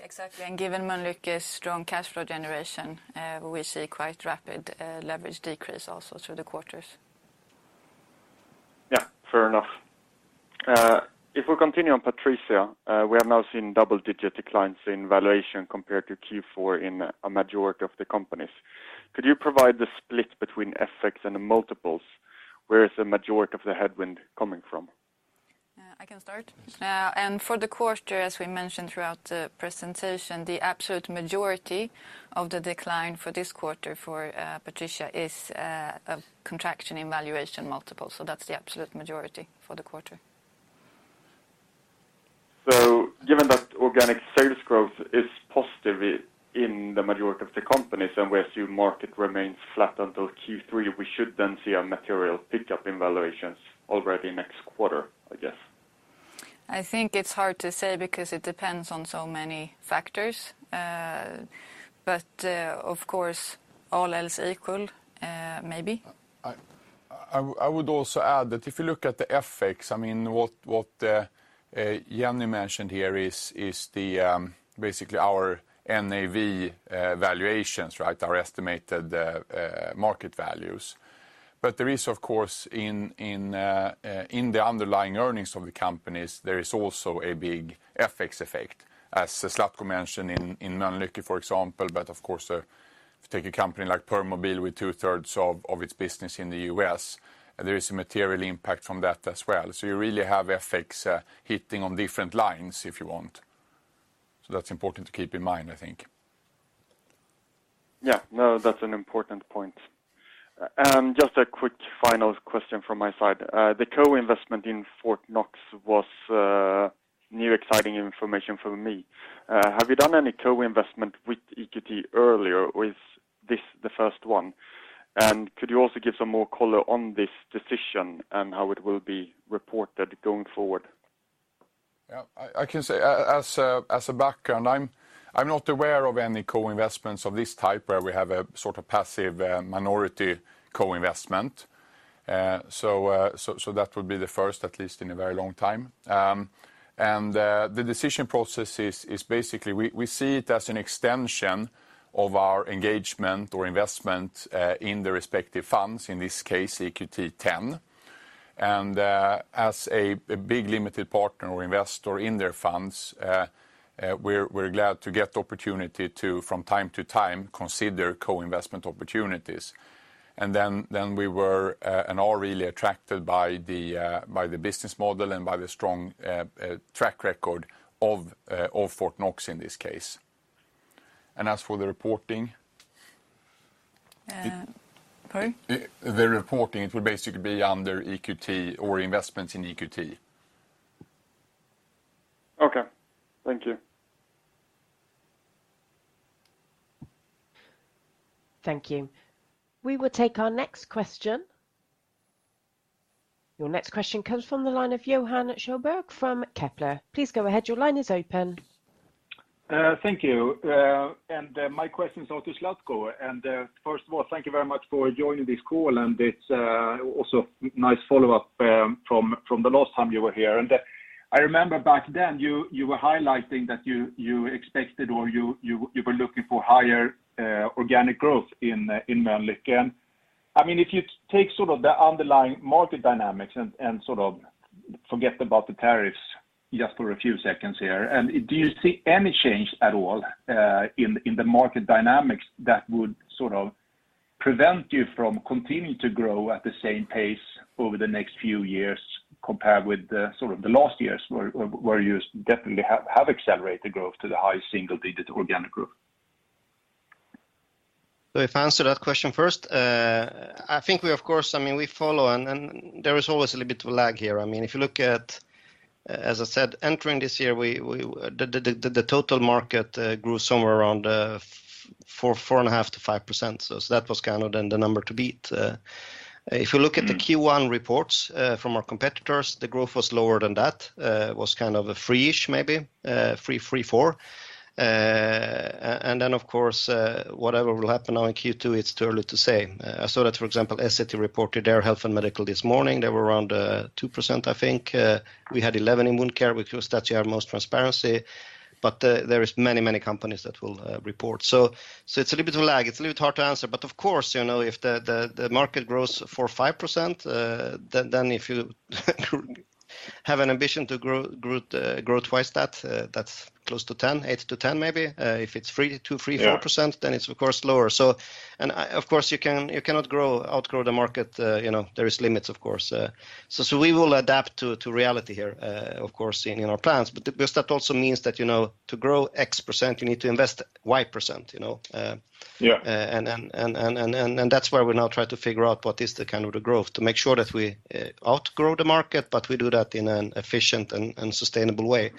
exactly, and given Mölnlycke's strong cash flow generation, we see quite rapid leverage decrease also through the quarters. Yeah, fair enough. If we continue on Patricia, we have now seen double-digit declines in valuation compared to Q4 in a majority of the companies. Could you provide the split between FX and the multiples? Where is the majority of the headwind coming from? I can start. And for the quarter, as we mentioned throughout the presentation, the absolute majority of the decline for this quarter for Patricia is a contraction in valuation multiples. So that's the absolute majority for the quarter. So given that organic sales growth is positive in the majority of the companies and we assume market remains flat until Q3, we should then see a material pickup in valuations already next quarter, I guess. I think it's hard to say because it depends on so many factors. But of course, all else equal, maybe. I would also add that if you look at the FX, I mean, what Jenny mentioned here is the basically our NAV valuations, right? Our estimated market values. But there is, of course, in the underlying earnings of the companies, there is also a big FX effect, as Zlatko mentioned in Mölnlycke, for example. But of course, if you take a company like publ with 2/3 of its business in the US, there is a material impact from that as well. So you really have FX hitting on different lines, if you want. So that's important to keep in mind, I think. Yeah, no, that's an important point. And just a quick final question from my side. The co-investment in Fort Knox was new exciting information for me. Have you done any co-investment with EQT earlier, or is this the first one? And could you also give some more color on this decision and how it will be reported going forward? Yeah, I can say as a background, I'm not aware of any co-investments of this type where we have a sort of passive minority co-investment. So that would be the first, at least in a very long time. And the decision process is basically we see it as an extension of our engagement or investment in the respective funds, in this case EQT 10. And as a big limited partner or investor in their funds, we're glad to get the opportunity to, from time to time, consider co-investment opportunities. And then we were and are really attracted by the business model and by the strong track record of Fort Knox in this case. And as for the reporting, Sorry? The reporting, it will basically be under EQT or investments in EQT. Okay, thank you. Thank you. We will take our next question. Your next question comes from the line of Johan Sjöberg from Kepler. Please go ahead. Your line is open. Thank you. My question is also Zlatko. First of all, thank you very much for joining this call. And it's also nice follow-up from the last time you were here. And I remember back then you were highlighting that you expected or you were looking for higher organic growth in Mölnlycke. And I mean, if you take sort of the underlying market dynamics and sort of forget about the tariffs just for a few seconds here, and do you see any change at all in the market dynamics that would sort of prevent you from continuing to grow at the same pace over the next few years compared with sort of the last years where you definitely have accelerated growth to the high single-digit organic growth? So if I answer that question first, I think we, of course, I mean, we follow, and there is always a little bit of a lag here. I mean, if you look at, as I said, entering this year, the total market grew somewhere around 4.5% to 5%. So that was kind of then the number to beat. If you look at the Q1 reports from our competitors, the growth was lower than that. Was kind of a 3-ish, maybe 3.4. And then, of course, whatever will happen now in Q2, it's too early to say. I saw that, for example, SCT reported their health and medical this morning. They were around 2%, I think. We had 11 in wound care because that's your most transparency. But there is many companies that will report. So it's a little bit of a lag. It's a little bit hard to answer. But of course, you know, if the market grows 4 or 5%, then if you have an ambition to grow twice that, that's close to 10, 8 to 10 maybe. If it's 3, 4%, then it's of course lower. So, and of course you cannot outgrow the market. You know, there is limits, of course. So we will adapt to reality here, of course, in our plans. But because that also means that, you know, to grow X%, you need to invest Y%. You know. And that's where we now try to figure out what is the kind of the growth to make sure that we outgrow the market, but we do that in an efficient and sustainable way.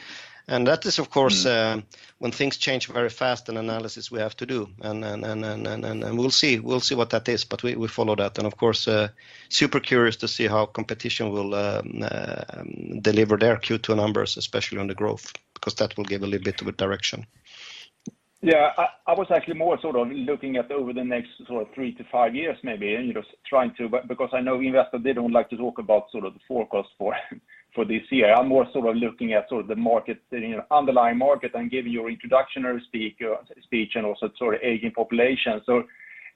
And that is, of course, when things change very fast, an analysis we have to do, and we'll see what that is. But we follow that, and of course, super curious to see how competition will deliver their Q2 numbers, especially on the growth, because that will give a little bit of a direction. Yeah, I was actually more sort of looking at over the next sort of 3 to 5 years, maybe, and you know, trying to, because I know investors, they don't like to talk about sort of the forecast for this year. I'm more sort of looking at sort of the market, you know, underlying market, and giving your introductory speech and also sort of aging population. So,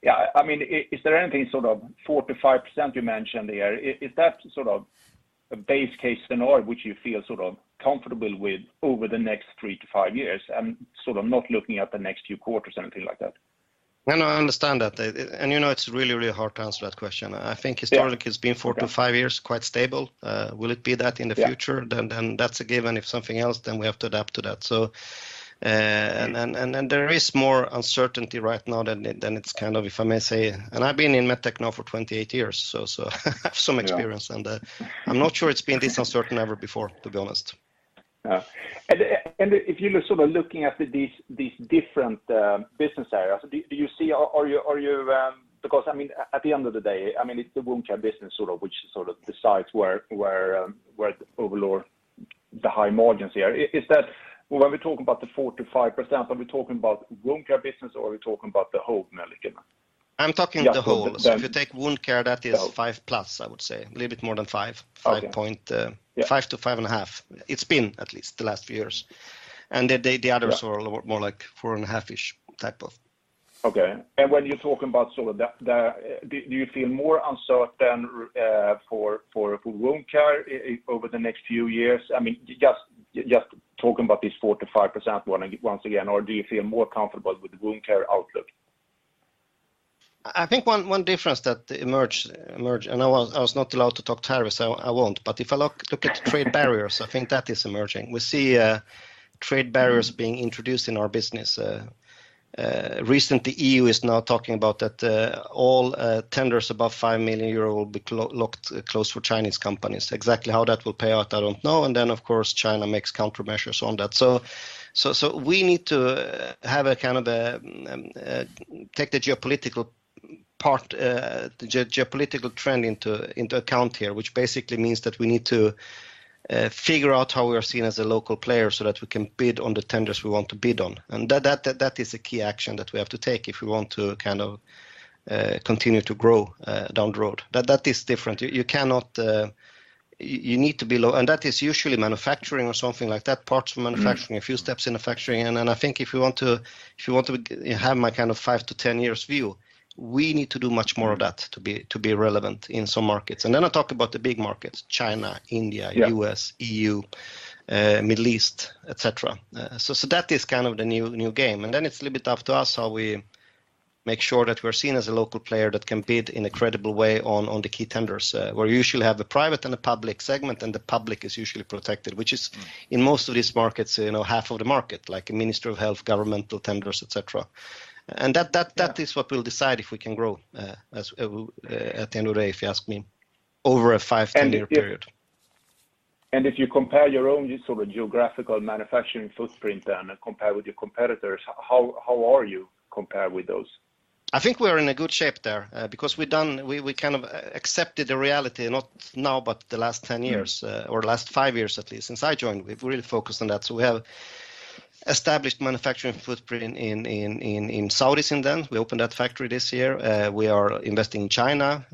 yeah, I mean, is there anything sort of 4 to 5% you mentioned here? Is that sort of a base case scenario which you feel sort of comfortable with over the next 3 to 5 years, and sort of not looking at the next few quarters or anything like that? No, I understand that. And you know, it's really hard to answer that question. I think historically it's been 4 to 5 years, quite stable. Will it be that in the future? Then that's a given. If something else, then we have to adapt to that. So, and there is more uncertainty right now than it's kind of, if I may say, and I've been in medtech now for 28 years, so I have some experience, and I'm not sure it's been this uncertain ever before, to be honest. And if you look sort of looking at these different business areas, do you see, are you because I mean, at the end of the day, I mean, it's the wound care business sort of which sort of decides where overall the high margins here. Is that when we're talking about the 4 to 5%, are we talking about wound care business, or are we talking about the whole Mölnlycke? I'm talking the whole. So if you take wound care, that is 5+, I would say, a little bit more than 5, 5.5 to 5.5. It's been at least the last few years, and the others are a lot more like 4.5-ish type of. Okay, and when you're talking about sort of do you feel more uncertain for wound care over the next few years? I mean, just talking about this 4 to 5% once again, or do you feel more comfortable with the wound care outlook? I think one difference that emerged, and I was not allowed to talk tariffs, I won't. But if I look at trade barriers, I think that is emerging. We see trade barriers being introduced in our business. Recently, EU is now talking about that all tenders above 5 million euro will be closed for Chinese companies. Exactly how that will pay out, I don't know. And then, of course, China makes countermeasures on that. So So we need to have a kind of take the geopolitical part, the geopolitical trend into account here, which basically means that we need to figure out how we are seen as a local player so that we can bid on the tenders we want to bid on. And that is a key action that we have to take if we want to kind of continue to grow down the road. That is different. You cannot, you need to be low, and that is usually manufacturing or something like that, parts of manufacturing, a few steps in manufacturing. And I think if you want to have my kind of 5 to 10 years view, we need to do much more of that to be relevant in some markets. And then I talk about the big markets: China, India, US, EU, Middle East, etc. So that is kind of the new game. And then it's a little bit up to us how we make sure that we're seen as a local player that can bid in a credible way on the key tenders, where you usually have a private and a public segment, and the public is usually protected, which is in most of these markets, half of the market, like a Ministry of Health, governmental tenders, etc. And that is what will decide if we can grow at the end of the day, if you ask me, over a 5-10 year period. And if you compare your own sort of geographical manufacturing footprint then and compare with your competitors, how are you compared with those? I think we're in a good shape there because we kind of accepted the reality, not now, but the last 10 years or last 5 years at least. Since I joined, we've really focused on that. So we have established manufacturing footprint in Saudi since then. We opened that factory this year. We are investing in China,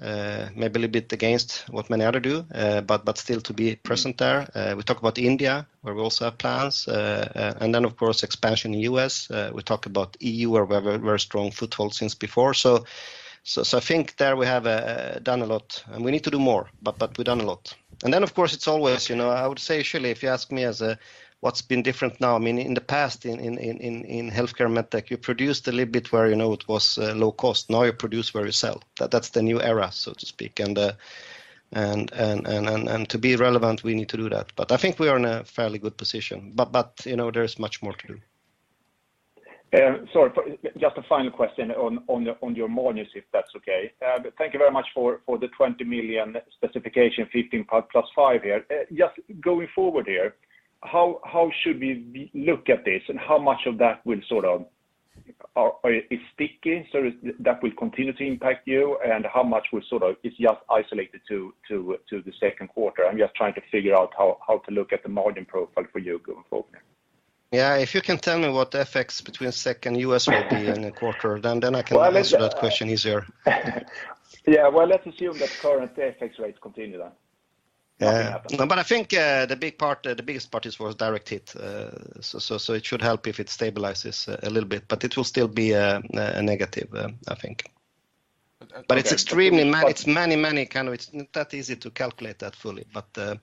maybe a little bit against what many others do, but still to be present there. We talk about India, where we also have plans, and then of course expansion in US. We talk about EU, where we have a very strong foothold since before. So I think there we have done a lot, and we need to do more, but we've done a lot. And then of course it's always, I would say, usually, if you ask me as what's been different now? I mean, in the past, in healthcare and medtech, you produced a little bit where it was low cost. Now you produce where you sell. That's the new era, so to speak. And to be relevant, we need to do that. But I think we are in a fairly good position. But there's much more to do. Sorry, just a final question on your margins, if that's okay. Thank you very much for the 20 million specification, 15 plus 5 here. Just going forward here, how should we look at this, and how much of that will sort of is sticky, so that will continue to impact you, and how much will sort of is just isolated to the second quarter? I'm just trying to figure out how to look at the margin profile for you going forward. Yeah, if you can tell me what FX between SEK and US will be in a quarter, then I can answer that question easier. Yeah, well, let's assume that current FX rates continue then. No, but I think the biggest part is for direct hit. So it should help if it stabilizes a little bit, but it will still be a negative, I think. But it's extremely it's many kind of, it's not that easy to calculate that fully, but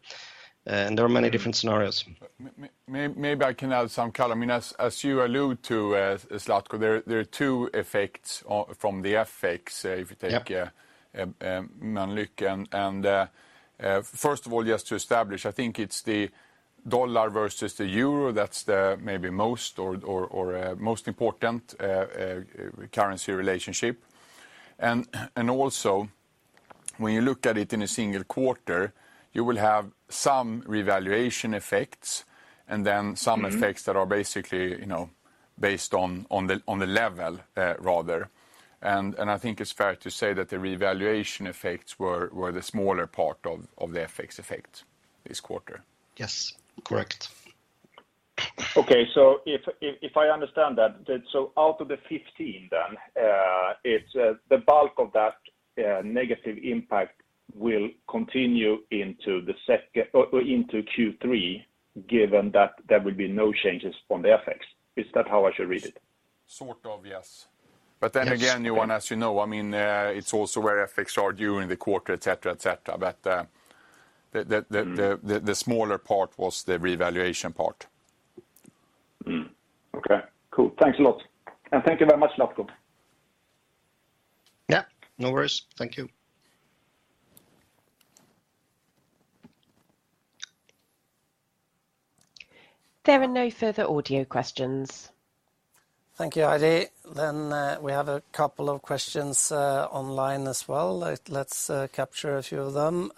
and there are many different scenarios. Maybe I can add some color. I mean, as you allude to, Zlatko, there are two effects from the FX. If you take Mölnlycke and first of all, just to establish, I think it's the dollar versus the euro that's the maybe most or most important currency relationship, and also when you look at it in a single quarter, you will have some revaluation effects and then some effects that are basically based on the level rather. And I think it's fair to say that the revaluation effects were the smaller part of the FX effect this quarter. Yes, correct. Okay, so if I understand that, so out of the 15 then, it's the bulk of that negative impact will continue into the second or into Q3, given that there will be no changes on the FX. Is that how I should read it? Sort of, yes. But then again, Johan, as you know, I mean, it's also where FX are during the quarter, etc., etc. But the smaller part was the revaluation part. Okay, cool. Thanks a lot, and thank you very much, Zlatko. Yeah, no worries. Thank you. There are no further audio questions. Thank you, Heidi. Then we have a couple of questions online as well. Let's capture a few of them.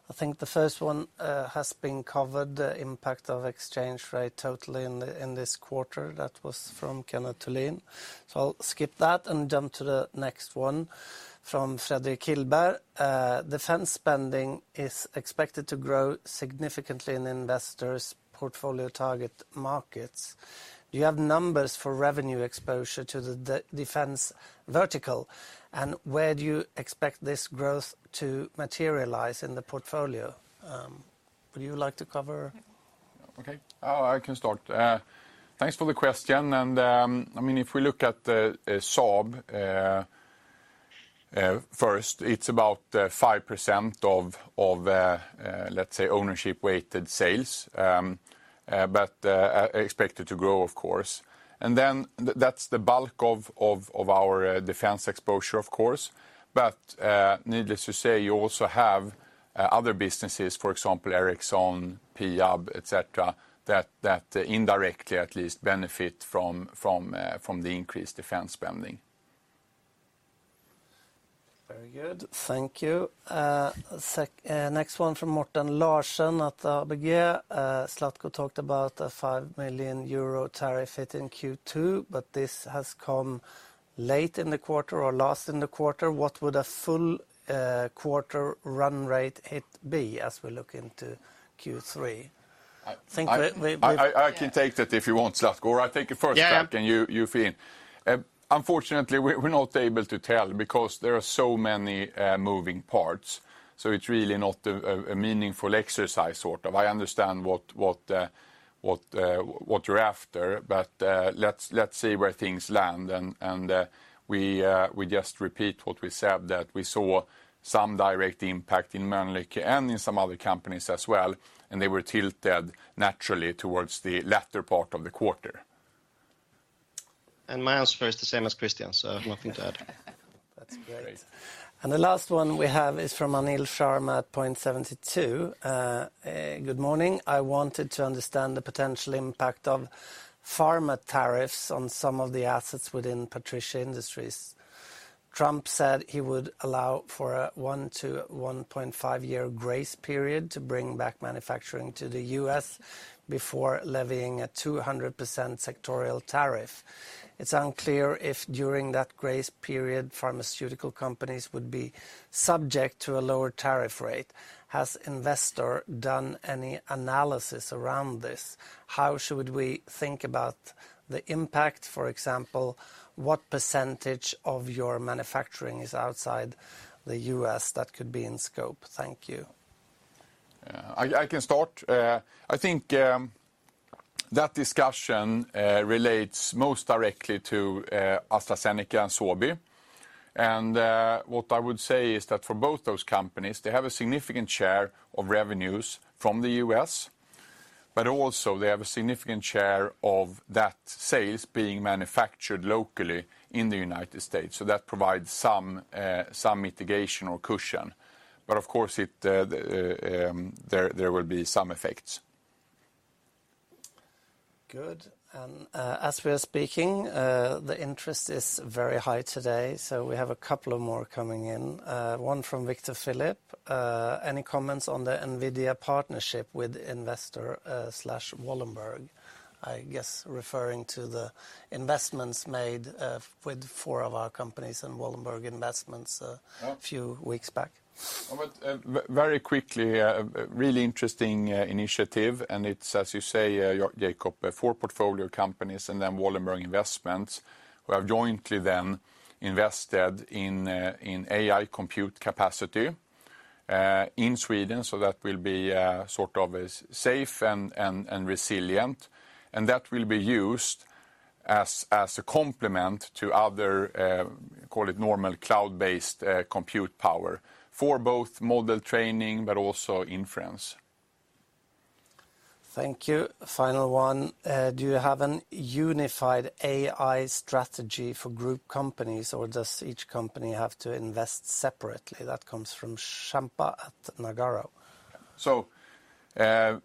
I think the first one has been covered, the impact of exchange rate totally in this quarter. That was from Kenneth Thulin. So I'll skip that and jump to the next one from Fredrik Hilberg. Defense spending is expected to grow significantly in investors' portfolio target markets. Do you have numbers for revenue exposure to the defense vertical? And where do you expect this growth to materialize in the portfolio? Would you like to cover? Okay, I can start. Thanks for the question. And I mean, if we look at Saab first, it's about 5% of let's say, ownership-weighted sales, but expected to grow, of course. And then that's the bulk of our defense exposure, of course. But needless to say, you also have other businesses, for example, Ericsson, publ, etc., that indirectly at least benefit from the increased defense spending. Very good. Thank you. Next one from Morten Larsen at ABG. Zlatko talked about a 5 million euro tariff hit in Q2, but this has come late in the quarter or last in the quarter. What would a full quarter run rate hit be as we look into Q3? I can take that if you want, Zlatko, or I take it first track and you fill in. Unfortunately, we're not able to tell because there are so many moving parts. So it's really not a meaningful exercise, sort of. I understand what you're after, but let's see where things land. And we just repeat what we said, that we saw some direct impact in Mölnlycke and in some other companies as well, and they were tilted naturally towards the latter part of the quarter. And my answer is the same as Christian, so I have nothing to add. That's great. And the last one we have is from Anil Sharma at Point72. Good morning. I wanted to understand the potential impact of pharma tariffs on some of the assets within Patricia Industries. Trump said he would allow for a 1 to 1.5 year grace period to bring back manufacturing to the US before levying a 200% sectorial tariff. It's unclear if during that grace period pharmaceutical companies would be subject to a lower tariff rate. Has Investor done any analysis around this? How should we think about the impact? For example, what percentage of your manufacturing is outside the US that could be in scope? Thank you. I can start. I think that discussion relates most directly to AstraZeneca and Sobi. And what I would say is that for both those companies, they have a significant share of revenues from the US, but also they have a significant share of that sales being manufactured locally in the United States. So that provides some mitigation or cushion. But of course, there will be some effects. Good. And as we are speaking, the interest is very high today, so we have a couple of more coming in. One from Victor Philip. Any comments on the NVIDIA partnership with Investor / Wallenberg? I guess referring to the investments made with 4 of our companies and Wallenberg Investments a few weeks back. But very quickly, a really interesting initiative, and it's, as you say, Jacob, 4 portfolio companies and then Wallenberg Investments, who have jointly then invested in AI compute capacity in Sweden, so that will be sort of safe and resilient, and that will be used as a complement to other, call it normal cloud-based compute power, for both model training but also inference. Thank you. Final one. Do you have an unified AI strategy for group companies, or does each company have to invest separately? That comes from Shampa at Nagaro. So there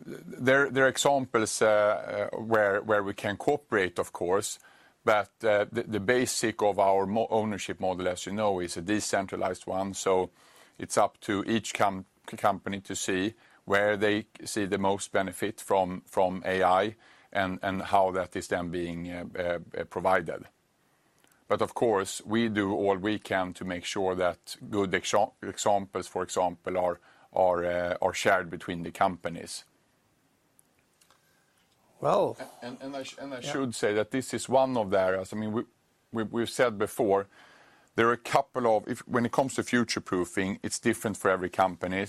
are examples where we can cooperate, of course, but the basic of our ownership model, as you know, is a decentralized one. So it's up to each company to see where they see the most benefit from AI and how that is then being provided. But of course, we do all we can to make sure that good examples, for example, are shared between the companies. Well, I should say that this is one of the areas. I mean, we've said before, there are a couple of, when it comes to future-proofing, it's different for every company.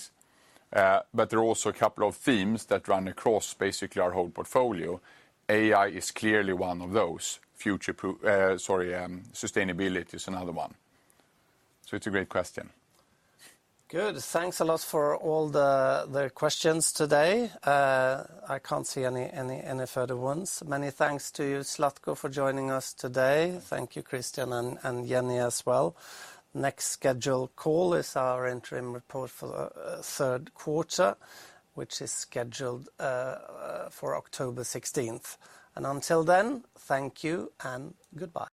But there are also a couple of themes that run across basically our whole portfolio. AI is clearly one of those. Sustainability is another one. So it's a great question. Good. Thanks a lot for all the questions today. I can't see any further ones. Many thanks to you, Zlatko, for joining us today. Thank you, Christian and Jenny as well. Next scheduled call is our interim report for the third quarter, which is scheduled for October 16th. And until then, thank you and goodbye.